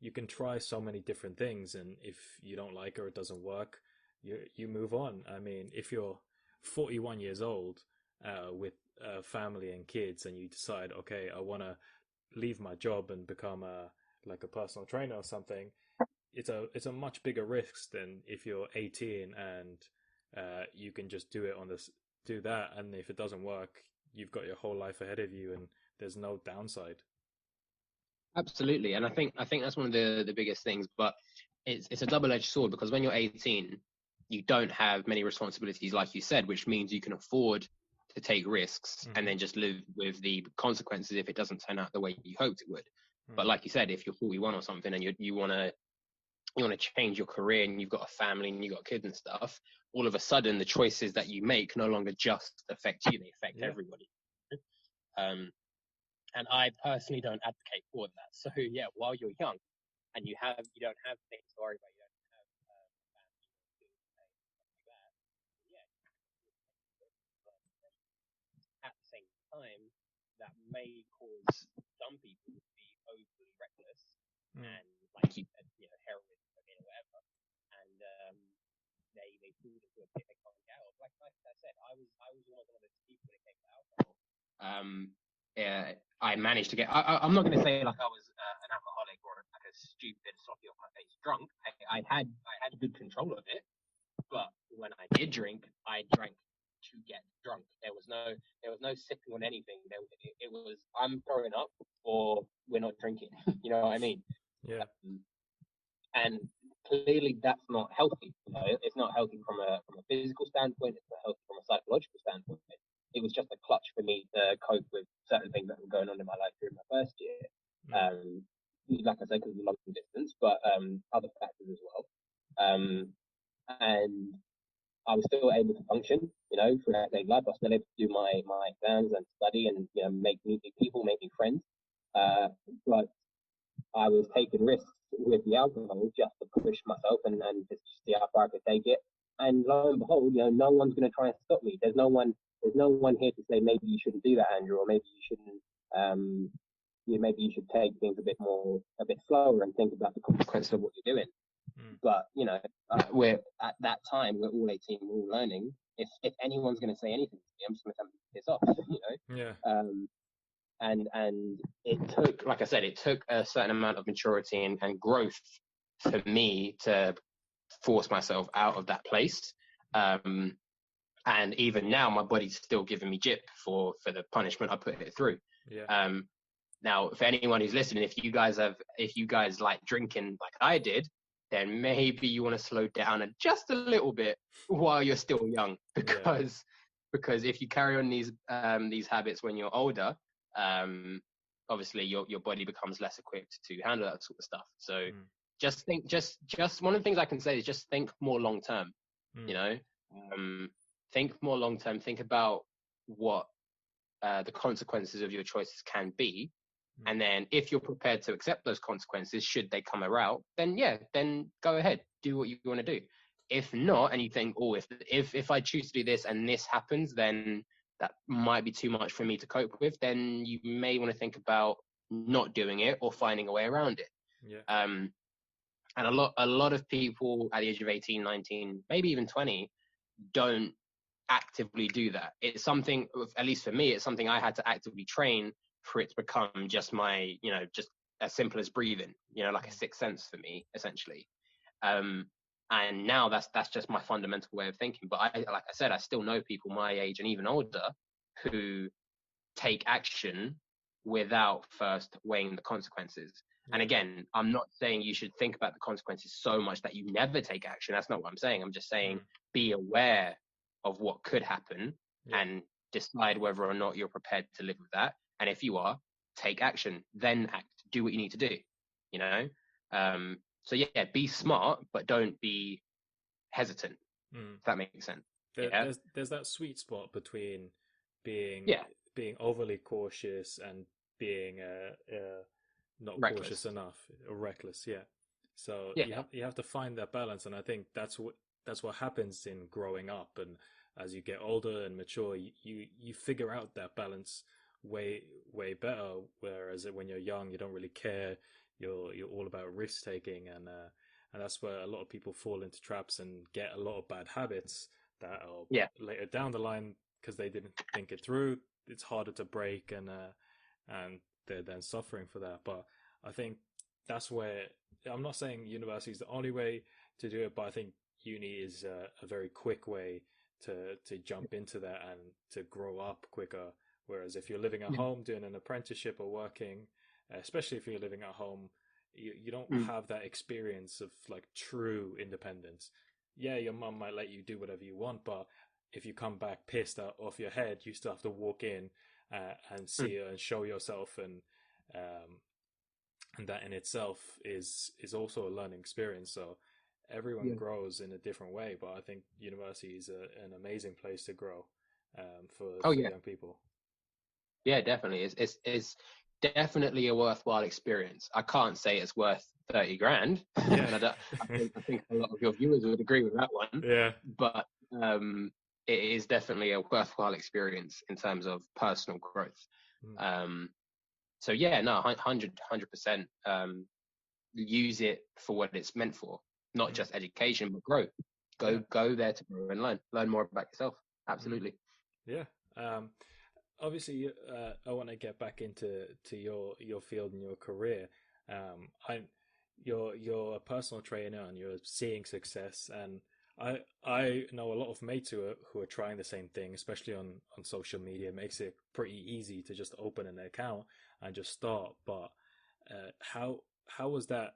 you can try so many different things, and if you don't like it or it doesn't work, you move on. I mean, if you're 41 years old with a family and kids, and you decide, okay, I want to leave my job and become like a personal trainer or something, it's a much bigger risk than if you're 18 and you can just do that, and if it doesn't work, you've got your whole life ahead of you, and there's no downside. Absolutely, and I think that's one of the biggest things. But it's a double-edged sword, because when you're 18, you don't have many responsibilities, like you said, which means you can afford to take risks and then just live with the consequences if it doesn't turn out the way you hoped it would. But like you said, if you're 41 or something and you want to change your career and you've got a family and you've got kids and stuff, all of a sudden the choices that you make no longer just affect you, they affect everybody. And I personally don't advocate for that. So yeah, while you're young and you don't have things to worry about, you don't have family or kids like that. Yeah, at the same time, that may cause some people to be overly reckless and, like you said, heroin, cocaine, or whatever, and they fall into a pit they can't get out of. Like I said, I was almost one of those people when it came to alcohol. I managed to get. I'm not going to say like I was an alcoholic or like a stupid sloppy off my face drunk. I had good control of it, but when I did drink, I drank to get drunk. There was no sipping on anything. It was, I'm throwing up or we're not drinking. You know what I mean? Yeah. And clearly that's not healthy. It's not healthy from a physical standpoint. It's not healthy from a psychological standpoint. It was just a clutch for me to cope with certain things that were going on in my life during my first year. Like I said, because of long distance, but other factors as well. And I was still able to function, throughout daily life. I was still able to do my exams and study and, meet new people, make new friends. But I was taking risks with the alcohol just to push myself and just see how far I could take it. And lo and behold, no one's going to try and stop me. There's no one here to say maybe you shouldn't do that, Andrew, or maybe you shouldn't. Maybe you should take things a bit slower and think about the consequences of what you're doing. But we're at that time, we're all 18, we're all learning. If anyone's going to say anything to me, I'm just going to tell them to piss off. Yeah. And it took, like I said, it took a certain amount of maturity and growth for me to force myself out of that place. And even now, my body's still giving me jip for the punishment I put it through. Yeah. Now, for anyone who's listening, if you guys like drinking like I did, then maybe you want to slow down just a little bit while you're still young, because if you carry on these habits when you're older, obviously your body becomes less equipped to handle that sort of stuff. So just one of the things I can say is just think more long term. You Mm. know, think more long term. Think about what the consequences of your choices can be. Mm. And then if you're prepared to accept those consequences, should they come about, then yeah, then go ahead, do what you want to do. If not, and you think, oh, if I choose to do this and this happens, then that might be too much for me to cope with, then you may want to think about not doing it or finding a way around it. Yeah. And a lot of people at the age of 18, 19, maybe even 20, don't actively do that. It's something, at least for me, it's something I had to actively train for it to become just my, just as simple as breathing, like a sixth sense for me, essentially. And now that's just my fundamental way of thinking. But like I said, I still know people my age and even older who take action without first weighing the consequences. And Yeah. again, I'm not saying you should think about the consequences so much that you never take action. That's not what I'm saying. I'm just saying be aware of what could happen Yeah. and decide whether or not you're prepared to live with that. And if you are, take action, then act, do what you need to do, you know? So yeah, be smart, but don't be hesitant. Mm. If that makes sense. There, Yeah. there's that sweet spot between being Yeah. being overly cautious and being not cautious Reckless. enough or reckless. Yeah. So Yeah. you have to find that balance, and I think that's what happens in growing up, and as you get older and mature, you figure out that balance way better. Whereas when you're young, you don't really care. You're all about risk taking, and that's where a lot of people fall into traps and get a lot of bad habits that are Yeah. later down the line because they didn't think it through. It's harder to break, and they're then suffering for that. But I think that's where I'm not saying university is the only way to do it, but I think uni is a very quick way to jump into that and to grow up quicker. Whereas if you're living at Yeah. home doing an apprenticeship or working, especially if you're living at home, you don't Mm. have that experience of like true independence. Yeah, your mum might let you do whatever you want, but if you come back pissed off your head, you still have to walk in and Mm. see her and show yourself, um, and that in itself is also a learning experience. So everyone Yeah. grows in a different way, but I think university is an amazing place to grow for Oh for yeah. young people. Yeah, definitely. It's definitely a worthwhile experience. I can't say it's worth 30 grand. Yeah, And I think a lot of your viewers would agree with that one. yeah, But it is definitely a worthwhile experience in terms of personal growth. mm, Um, so yeah, no, 100%. Use it for what it's meant for, not mm, just education, but growth. yeah, Go there to grow and learn more about yourself. mm, Absolutely. yeah. Obviously, I want to get back into your field and your career. I you're a personal trainer and you're seeing success, and I know a lot of mates who are trying the same thing, especially on social media. It makes it pretty easy to just open an account and just start. But how was that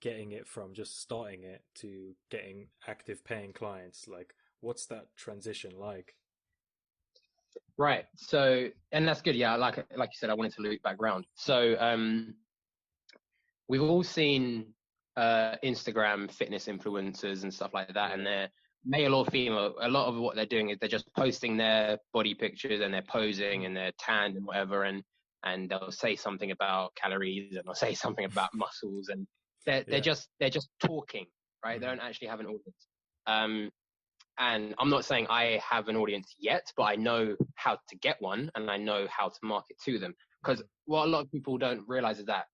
getting it from just starting it to getting active paying clients? Like, what's that transition like? Right. So, and that's good. Yeah, like you said, I wanted to loop back round. So, we've all seen Instagram fitness influencers and stuff like that, and Yeah, they're male or female. A lot of what they're doing is they're just posting their body pictures and they're posing mm, and they're tanned and whatever, and they'll say something about calories and they'll say something about muscles, and they're they're yeah, just they're just talking, right? They mm, don't actually have an audience. Um, and I'm not saying I have an audience yet, but I know how to get one and I know how to market to them. Because mm, what a lot of people don't realize is that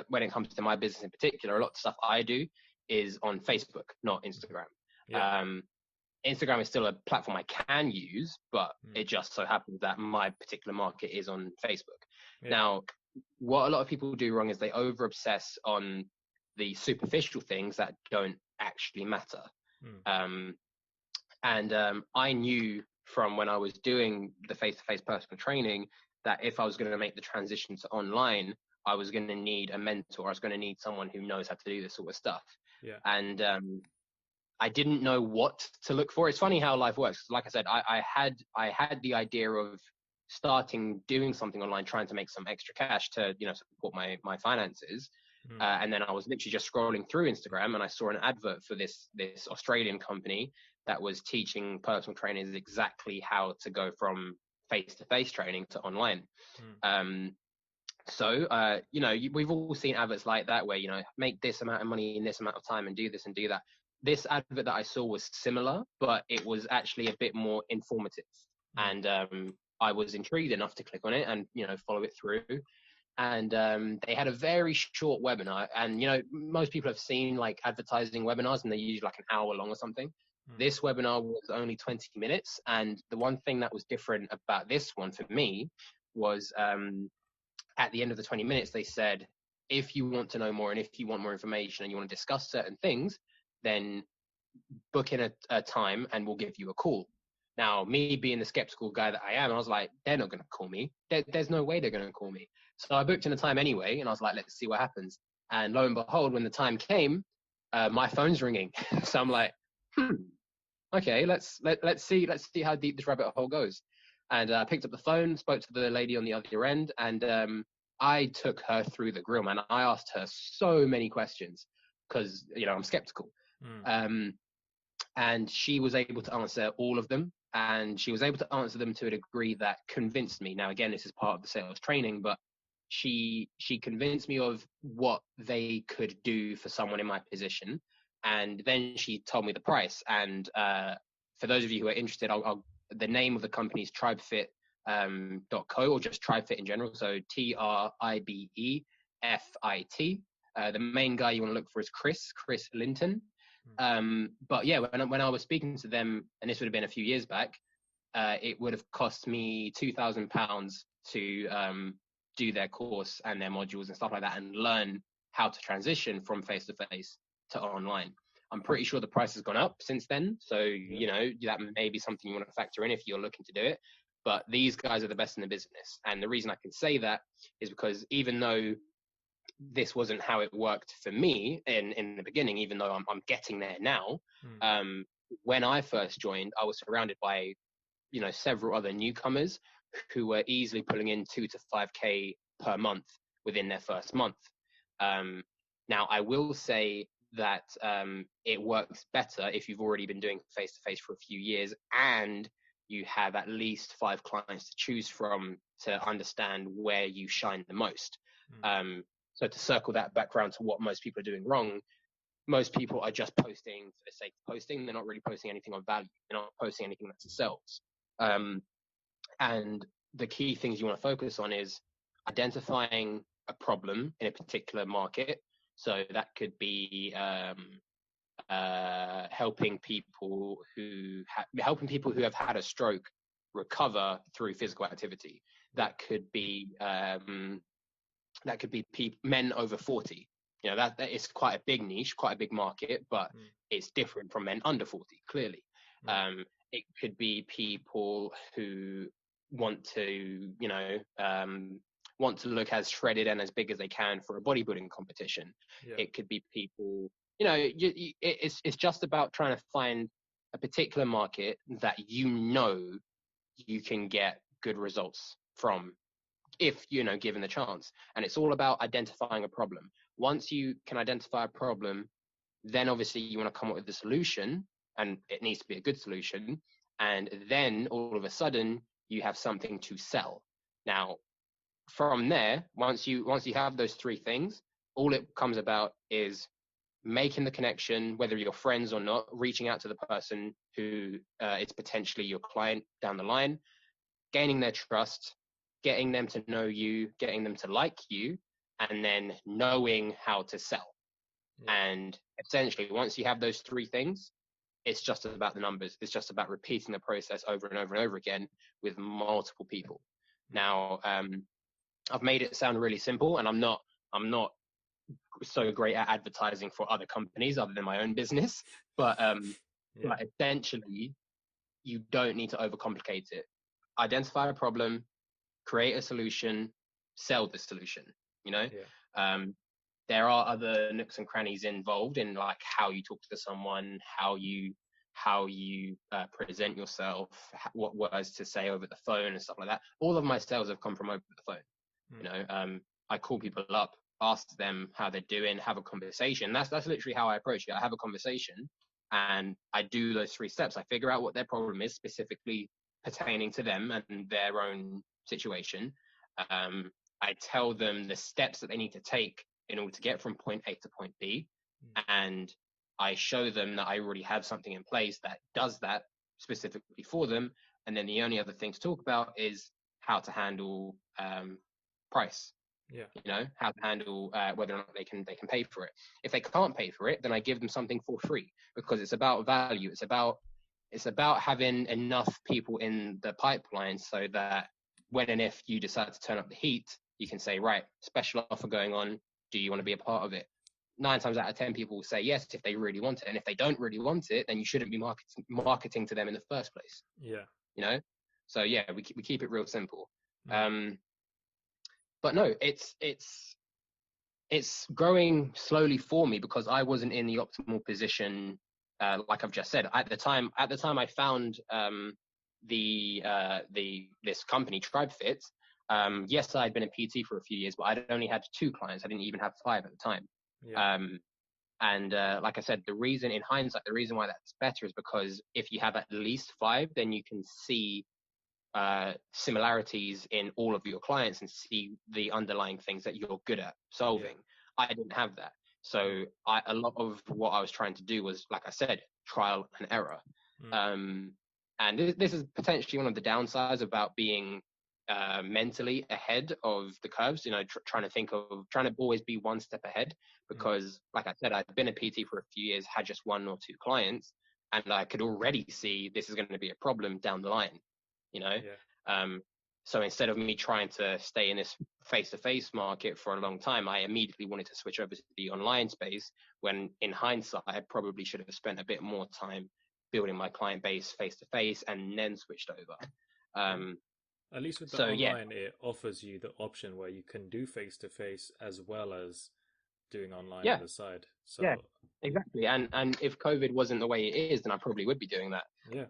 when it comes to my business in particular, a lot of stuff I do is on Facebook, not Instagram. yeah, Um, Instagram is still a platform I can use, but mm, it just so happens that my particular market is on Facebook. yeah, Now, what a lot of people do wrong is they over obsess on the superficial things that don't actually matter. mm, Um, and I knew from when I was doing the face-to-face personal training that if I was going to make the transition to online, I was going to need a mentor. I was going to need someone who knows how to do this sort of stuff. yeah, And I didn't know what to look for. It's funny how life works. Like I said, I had the idea of starting doing something online, trying to make some extra cash to support my finances. And then I was literally just scrolling through Instagram and I saw an advert for this Australian company that was teaching personal trainers exactly how to go from face-to-face training to online. So, we've all seen adverts like that where, make this amount of money in this amount of time and do this and do that. This advert that I saw was similar, but it was actually a bit more informative. And I was intrigued enough to click on it and, follow it through. And they had a very short webinar. And, most people have seen like advertising webinars and they're usually like an hour long or something. This webinar was only 20 minutes. And the one thing that was different about this one for me was at the end of the 20 minutes, they said, if you want to know more and if you want more information and you want to discuss certain things, then book in a time and we'll give you a call. Now, me being the skeptical guy that I am, I was like, they're not going to call me. There's no way they're going to call me. So I booked in a time anyway, and I was like, let's see what happens. And lo and behold, when the time came, my phone's ringing. So I'm like, okay, let's see how deep this rabbit hole goes. And I picked up the phone, spoke to the lady on the other end, and I took her through the grill, man. I asked her so many questions because, I'm skeptical. And she was able to answer all of them. And she was able to answer them to a degree that convinced me. Now, again, this is part of the sales training, but she convinced me of what they could do for someone in my position. And then she told me the price. And for those of you who are interested, the name of the company is tribefit.co or just tribefit in general. So TRIBEFIT. The main guy you want to look for is Chris Linton. But yeah, when I was speaking to them, and this would have been a few years back, it would have cost me £2,000 to do their course and their modules and stuff like that and learn how to transition from face to face to online. I'm pretty sure the price has gone up since then. So, that may be something you want to factor in if you're looking to do it. But these guys are the best in the business. And the reason I can say that is because even though this wasn't how it worked for me in the beginning, even though I'm getting there now, when I first joined, I was surrounded by, several other newcomers who were easily pulling in 2 to 5K per month within their first month. Now, I will say that it works better if you've already been doing face-to-face for a few years and you have at least 5 clients to choose from to understand where you shine the most. So to circle that back around to what most people are doing wrong, most people are just posting for the sake of posting. They're not really posting anything of value. They're not posting anything that sells. And the key things you want to focus on is identifying a problem in a particular market. So that could be helping people who have had a stroke recover through physical activity. That could be men over 40. That is quite a big niche, quite a big market, but it's different from men under 40, clearly. It could be people who want to look as shredded and as big as they can for a bodybuilding competition. It could be people, it's just about trying to find a particular market that you can get good results from if given the chance. And it's all about identifying a problem. Once you can identify a problem, then obviously you want to come up with the solution, and it needs to be a good solution. And then all of a sudden you have something to sell. Now, from there, once you have those 3 things, all it comes about is making the connection, whether you're friends or not, reaching out to the person who is potentially your client down the line, gaining their trust, getting them to know you, getting them to like you, and then knowing how to sell. And essentially, once you have those 3 things, it's just about the numbers. It's just about repeating the process over and over and over again with multiple people. Now, I've made it sound really simple, and I'm not so great at advertising for other companies other than my own business. But essentially, you don't need to overcomplicate it. Identify a problem, create a solution, sell the solution. There are other nooks and crannies involved in like how you talk to someone, how you present yourself, what words to say over the phone and stuff like that. All of my sales have come from over the phone. I call people up ask them how they're doing, have a conversation. That's literally how I approach it. I have a conversation and I do those 3 steps. I figure out what their problem is specifically pertaining to them and their own situation. Um, I tell them the steps that they need to take in order to get from point A to point B, and I show them that I already have something in place that does that specifically for them. And then the only other thing to talk about is how to handle price. Yeah. You know, how to handle whether or not they can pay for it. If they can't pay for it, then I give them something for free, because it's about value. It's about having enough people in the pipeline so that when and if you decide to turn up the heat, you can say, right, special offer going on. Do you want to be a part of it? 9 times out of 10, people will say yes if they really want it. And if they don't really want it, then you shouldn't be marketing to them in the first place. Yeah. You know? So yeah, we keep it real simple. Mm. But no, it's growing slowly for me because I wasn't in the optimal position, like I've just said. At the time I found this company, TribeFit. Yes, I'd been a PT for a few years, but I'd only had 2 clients. I didn't even have 5 at the time. Yeah. And like I said, the reason why that's better is because if you have at least 5, then you can see similarities in all of your clients and see the underlying things that you're good at solving. Yeah. I didn't have that. So a lot of what I was trying to do was, like I said, trial and error. And this is potentially one of the downsides about being mentally ahead of the curves, you know, trying to always be 1 step ahead, because like I said, I've been a PT for a few years, had just 1 or 2 clients, and I could already see this is going to be a problem down the line, you know. So instead of me trying to stay in this face-to-face market for a long time, I immediately wanted to switch over to the online space, when in hindsight I probably should have spent a bit more time building my client base face-to-face and then switched over. At least with the online, it offers you the option where you can do face to face as well as doing online on the side. So yeah, exactly. And if COVID wasn't the way it is, then I probably would be doing that. Yeah.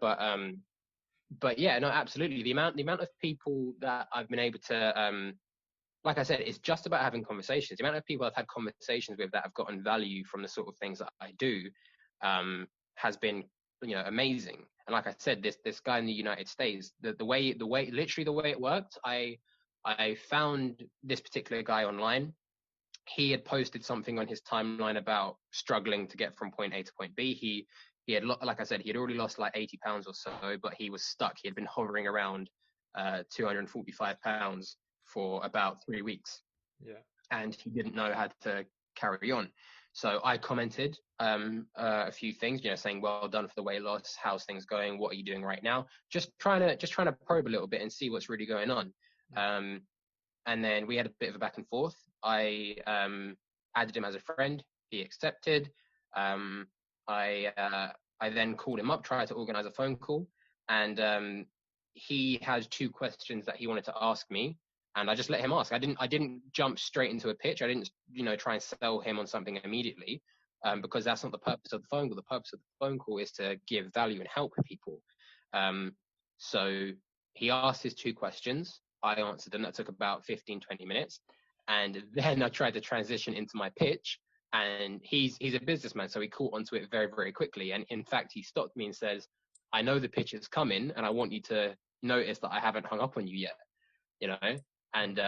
But yeah, no, absolutely. The amount of people that I've been able to, like I said, it's just about having conversations. The amount of people I've had conversations with that have gotten value from the sort of things that I do, has been, you know, amazing. And like I said, this guy in the United States, the way it worked, I found this particular guy online. He had posted something on his timeline about struggling to get from point A to point B. He had, like I said, he had already lost like 80 pounds or so, but he was stuck. He had been hovering around 245 pounds for about 3 weeks. Yeah. And he didn't know how to carry on. So I commented a few things, you know, saying, well done for the weight loss. How's things going? What are you doing right now? Just trying to probe a little bit and see what's really going on. And then we had a bit of a back and forth. I added him as a friend. He accepted. I then called him up, tried to organize a phone call, and he had 2 questions that he wanted to ask me, and I just let him ask. I didn't jump straight into a pitch. I didn't, you know, try and sell him on something immediately, because that's not the purpose of the phone call. The purpose of the phone call is to give value and help people. So he asked his 2 questions. I answered them. That took about 15-20 minutes, and then I tried to transition into my pitch. And he's a businessman, so he caught onto it very, very quickly. And in fact, he stopped me and says, I know the pitch is coming, and I want you to notice that I haven't hung up on you yet, you know? And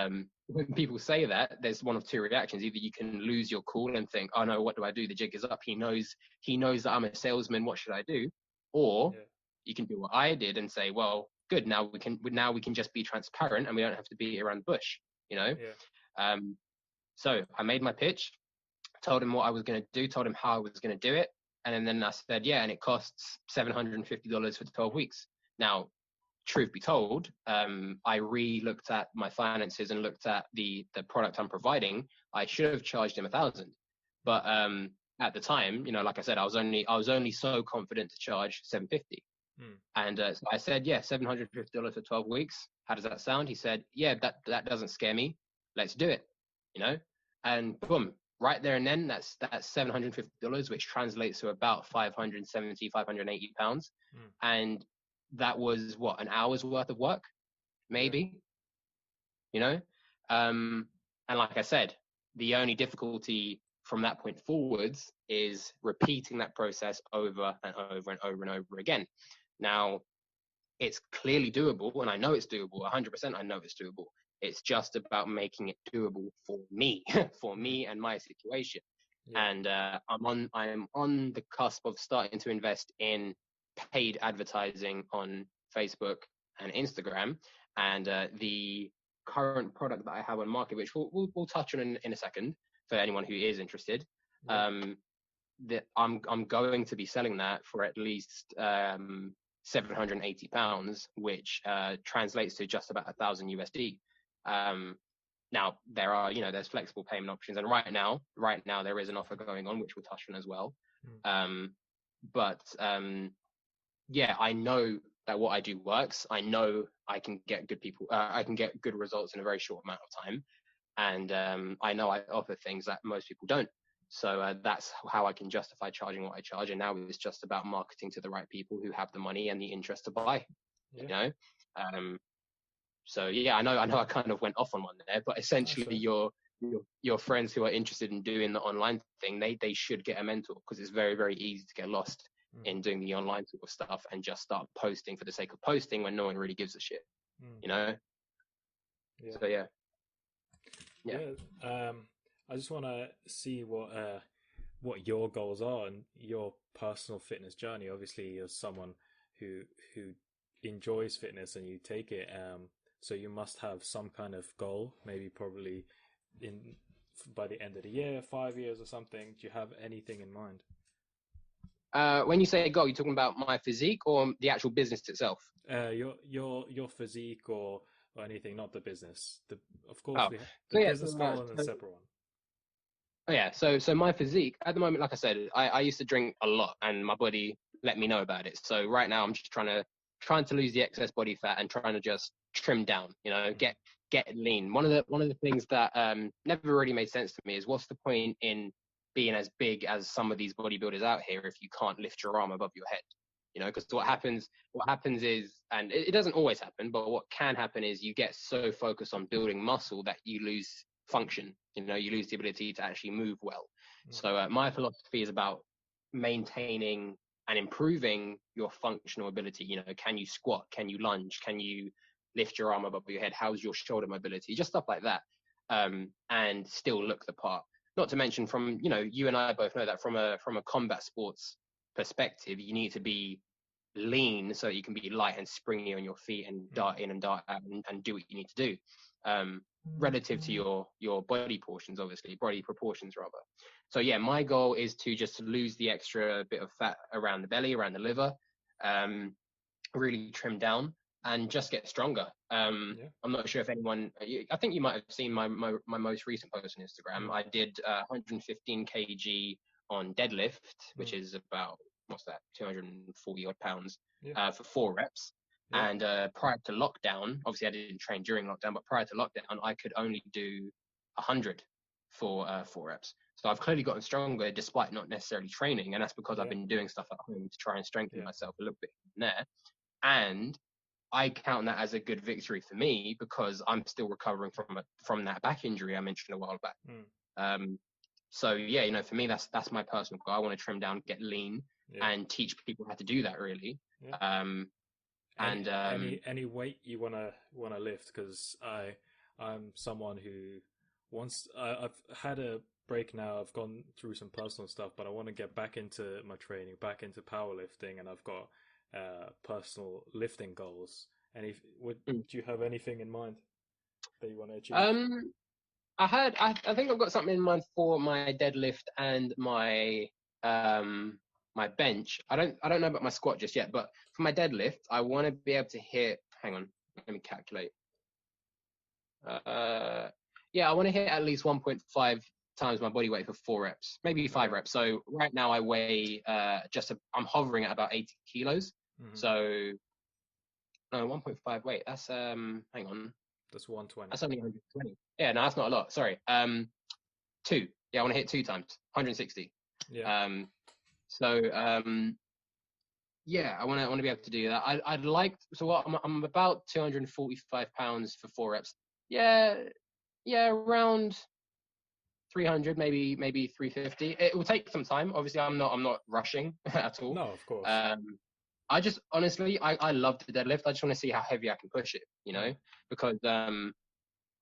when people say that, there's one of 2 reactions. Either you can lose your cool and think, oh no, what do I do? The jig is up. He knows that I'm a salesman. What should I do? Or you can do what I did and say, well, good. Now we can just be transparent, and we don't have to beat around the bush, you know? So I made my pitch, told him what I was going to do, told him how I was going to do it. And then I said, yeah, and it costs $750 for 12 weeks. Now, truth be told, I re-looked at my finances and looked at the product I'm providing. I should have charged him $1,000. But at the time, you know, like I said, I was only so confident to charge $750. And so I said, yeah, $750 for 12 weeks. How does that sound? He said, yeah, that doesn't scare me. Let's do it, you know? And boom, right there and then, that's $750, which translates to about 570, 580 pounds. And that was what, an hour's worth of work, maybe, you know? And like I said, The only difficulty from that point forwards is repeating that process over and over and over and over again. Now, it's clearly doable, and I know it's doable. 100%, I know it's doable. It's just about making it doable for me, for me and my situation. Yeah. And I'm on the cusp of starting to invest in paid advertising on Facebook and Instagram. And the current product that I have on market, which we'll touch on in a second for anyone who is interested. Yeah. That I'm going to be selling that for at least £780, which translates to just about 1,000 USD. Now there are, there's flexible payment options, and right now there is an offer going on, which we'll touch on as well. But yeah, I know that what I do works. I know I can get I can get good results in a very short amount of time, and I know I offer things that most people don't. So that's how I can justify charging what I charge. And now it's just about marketing to the right people who have the money and the interest to buy. Yeah. So yeah, I know I kind of went off on one there, but essentially your friends who are interested in doing the online thing, they should get a mentor, because it's very, very easy to get lost in doing the online sort of stuff and just start posting for the sake of posting when no one really gives a shit. Yeah. So yeah. I just want to see what your goals are and your personal fitness journey. Obviously, you're someone who enjoys fitness and you take it. So you must have some kind of goal, maybe probably by the end of the year, 5 years or something. Do you have anything in mind? When you say goal, you're talking about my physique or the actual business itself? Your physique or anything, not the business. Of course, the business goal and a separate one. Oh yeah, so my physique at the moment, like I said, I used to drink a lot, and my body let me know about it. So right now I'm just trying to lose the excess body fat and trying to just trim down, get lean. One of the things that never really made sense to me is, what's the point in being as big as some of these bodybuilders out here if you can't lift your arm above your head? Because what happens is, and it doesn't always happen, but what can happen is you get so focused on building muscle that you lose function. You lose the ability to actually move well. So my philosophy is about maintaining and improving your functional ability. Can you squat? Can you lunge? Can you lift your arm above your head? How's your shoulder mobility? Just stuff like that, and still look the part. Not to mention, from you and I both know that from a combat sports perspective, you need to be lean so that you can be light and springy on your feet and dart in and dart out and do what you need to do, relative to your body portions, obviously, body proportions rather. So yeah, my goal is to just lose the extra bit of fat around the belly, around the liver, really trim down and just get stronger. I'm not sure if anyone, I think you might have seen my most recent post on Instagram. I did 115 kg on deadlift, which is about, what's that, 240 odd pounds, for 4 reps. And prior to lockdown, obviously I didn't train during lockdown, but prior to lockdown, I could only do 100 for 4 reps. So I've clearly gotten stronger despite not necessarily training, and that's because I've been doing stuff at home to try and strengthen myself a little bit there. And I count that as a good victory for me, because I'm still recovering from that back injury I mentioned a while back. So yeah, for me, that's my personal goal. I want to trim down, get lean, and teach people how to do that, really. Any weight you wanna lift? Because I'm someone who I've had a break now. I've gone through some personal stuff, but I want to get back into my training, back into powerlifting, and I've got personal lifting goals. Do you have anything in mind that you want to achieve? I think I've got something in mind for my deadlift and my my bench. I don't know about my squat just yet, but for my deadlift, I want to be able to hit. Hang on, let me calculate. I want to hit at least 1.5 times my body weight for 4 reps, maybe 5 reps. So right now I weigh I'm hovering at about 80 kilos. So no, 1.5 weight. That's hang on. That's 120. That's only 120. Yeah, no, that's not a lot. Sorry. 2. Yeah, I want to hit 2 times 160. Yeah. Yeah, I want to be able to do that. I'd like, so what, I'm about 245 pounds for 4 reps. Yeah, around 300, maybe 350. It will take some time. Obviously, I'm not rushing at all. No, of course. Um, I just honestly, I love the deadlift. I just want to see how heavy I can push it, Mm. because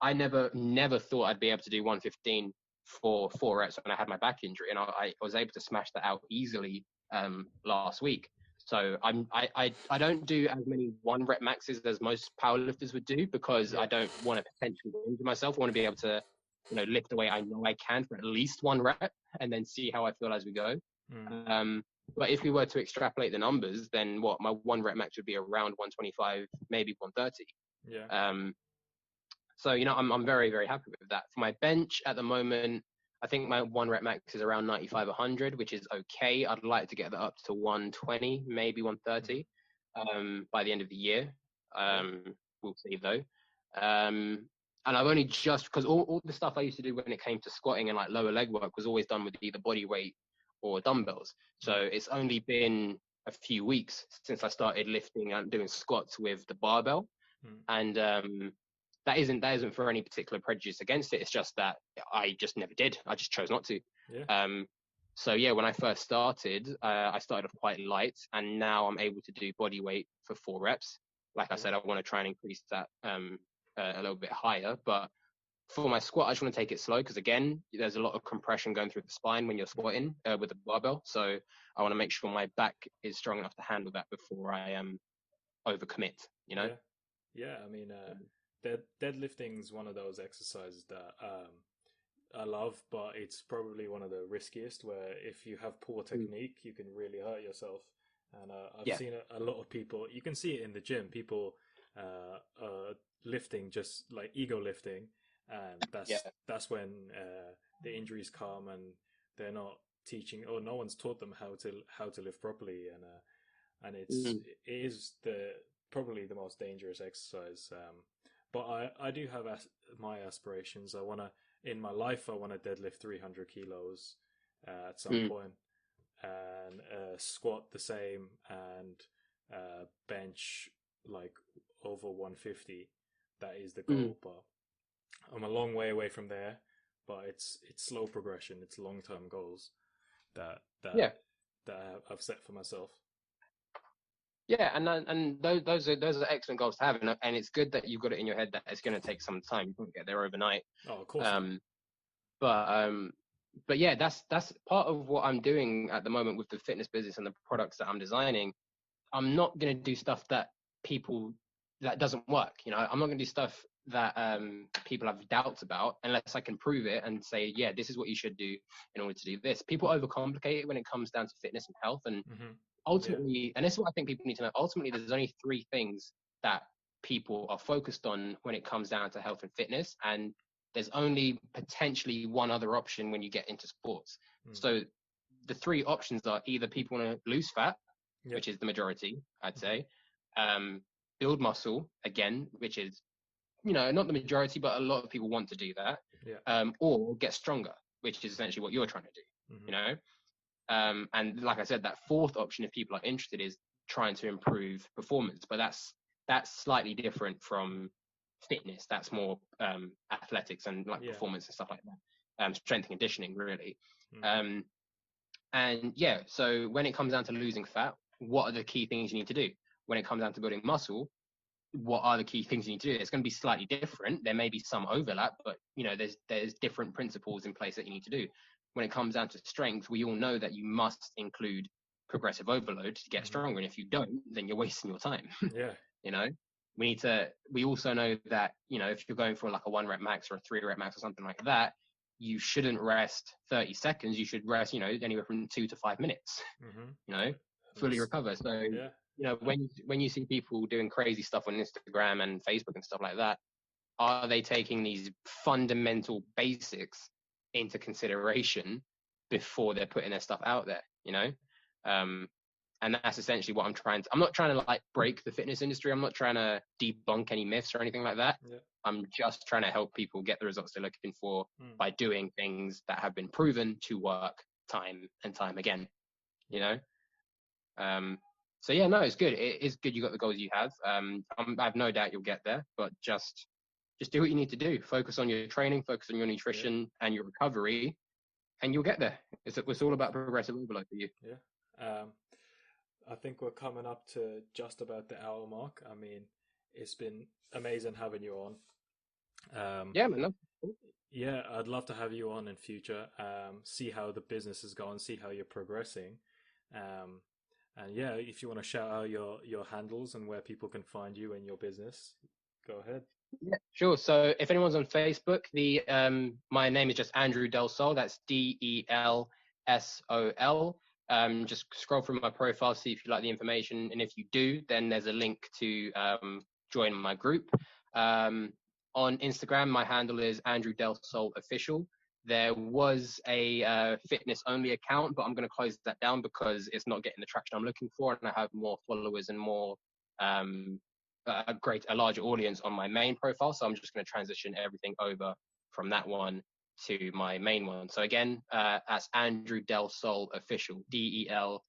I never thought I'd be able to do 115 for 4 reps when I had my back injury, and I was able to smash that out easily last week. So I don't do as many 1 rep maxes as most powerlifters would do, because Yeah. I don't want to potentially injure myself. I want to be able to lift the weight I know I can for at least 1 rep, and then see how I feel as we go. Mm. But if we were to extrapolate the numbers, then what my 1 rep max would be around 125, maybe 130. Yeah. So I'm very very happy with that. For my bench at the moment, I think my 1 rep max is around 95, 100, which is okay. I'd like to get that up to 120, maybe Mm. 130 by the end of the year. Yeah. We'll see though. And I've only just, because all the stuff I used to do when it came to squatting and like lower leg work was always done with either body weight or dumbbells. So Mm. it's only been a few weeks since I started lifting and doing squats with the barbell. Mm. And that isn't for any particular prejudice against it. It's just that I just never did. I just chose not to. Yeah. So yeah, when I first started, I started off quite light, and now I'm able to do body weight for 4 reps. Like I Yeah. said, I want to try and increase that a little bit higher. But for my squat, I just want to take it slow, because again, there's a lot of compression going through the spine when you're Mm. squatting with the barbell. So I want to make sure my back is strong enough to handle that before I overcommit. Yeah. Yeah. I mean, deadlifting is one of those exercises that I love, but it's probably one of the riskiest. Where if you have poor Mm. technique, you can really hurt yourself. And I've Yeah. seen a lot of people. You can see it in the gym. People lifting just like ego lifting, and Yeah. that's when the injuries come, and they're not teaching, or no one's taught them how to lift properly, and Mm. it is the probably the most dangerous exercise. But I do have my aspirations. I want to in my life. I want to deadlift 300 kilos at some Mm. point, and squat the same, and bench like over 150. That is the Mm. goal, but I'm a long way away from there. But it's slow progression. It's long term goals that that Yeah. that I've set for myself. Yeah, and those are excellent goals to have, and it's good that you've got it in your head that it's going to take some time. You won't get there overnight. Oh, of course not. Um, but um, but yeah, that's part of what I'm doing at the moment with the fitness business and the products that I'm designing. I'm not going to do stuff people that doesn't work. I'm not going to do stuff that people have doubts about unless I can prove it and say, yeah, this is what you should do in order to do this. People overcomplicate it when it comes down to fitness and health, and Hmm. Yeah. ultimately, and this is what I think people need to know, ultimately, there's only 3 things that people are focused on when it comes down to health and fitness. And there's only potentially one other option when you get into sports. Mm. So the 3 options are either people want to lose fat, Yeah. which is the majority, I'd Hmm. say, build muscle, again, which is, not the majority, but a lot of people want to do that, Yeah. or get stronger, which is essentially what you're trying to do, Hmm. you know? And like I said, that 4th option, if people are interested, is trying to improve performance. But that's slightly different from fitness. That's more athletics and like Yeah. performance and stuff like that. Strength and conditioning, really. Mm. Um, and yeah, so when it comes down to losing fat, what are the key things you need to do? When it comes down to building muscle, what are the key things you need to do? It's going to be slightly different. There may be some overlap, but there's different principles in place that you need to do. When it comes down to strength, we all know that you must include progressive overload to get Hmm. stronger, and if you don't, then you're wasting your time. Yeah. you know, we also know that if you're going for like a 1 rep max or a 3 rep max or something like that, you shouldn't rest 30 seconds. You should rest, anywhere from 2 to 5 minutes. Hmm. Fully recover. So Yeah. when you see people doing crazy stuff on Instagram and Facebook and stuff like that, are they taking these fundamental basics into consideration before they're putting their stuff out there? And that's essentially what I'm not trying to like break the fitness industry. I'm not trying to debunk any myths or anything like that. Yeah. I'm just trying to help people get the results they're looking for Mm. by doing things that have been proven to work time and time again. You Yeah. know. So yeah, no, it's good. It is good you got the goals you have. I have no doubt you'll get there, but just just do what you need to do. Focus on your training, focus on your Yeah, nutrition and your recovery, and you'll get there. It's of all course. about progressive overload for you. Yeah. I think we're coming up to just about the hour mark. I mean, it's been amazing having you on. Um, Yeah, man. No, yeah, I'd love to have you on in future. See how the business is going, see how you're progressing. Um, and yeah, if you want to shout out your handles and where people can find you and your business, go ahead. yeah, sure. So if anyone's on Facebook, the my name is just Andrew Delsol. That's Delsol. Just scroll through my profile, see if you like the information, and if you do, then there's a link to join my group. Um, on Instagram, my handle is Andrew Delsol Official. There was a fitness only account, but I'm going to close that down because it's not getting the traction I'm looking for, and I have more followers and more um, a larger audience on my main profile. So I'm just going to transition everything over from that one to my main one. So again, that's Andrew Del Sol Official, Delsol.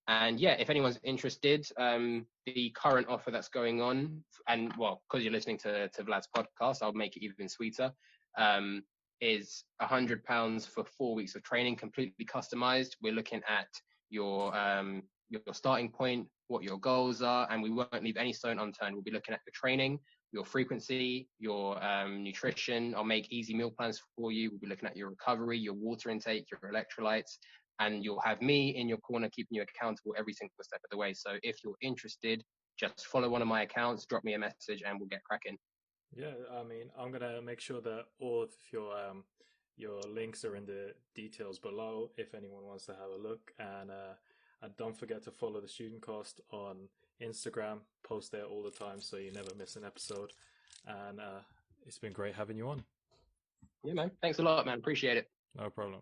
And yeah, if anyone's interested, the current offer that's going on, and well, because you're listening to Vlad's podcast, I'll make it even sweeter. Is £100 for 4 weeks of training, completely customized. We're looking at your starting point, what your goals are, and we won't leave any stone unturned. We'll be looking at your training, your frequency, your nutrition. I'll make easy meal plans for you. We'll be looking at your recovery, your water intake, your electrolytes, and you'll have me in your corner keeping you accountable every single step of the way. So if you're interested, just follow one of my accounts, drop me a message, and we'll get cracking. Yeah, I mean, I'm gonna make sure that all of your links are in the details below if anyone wants to have a look. And don't forget to follow the Studentcast on Instagram. Post there all the time so you never miss an episode. And it's been great having you on. Yeah, man. Thanks a lot, man. Appreciate it. No problem.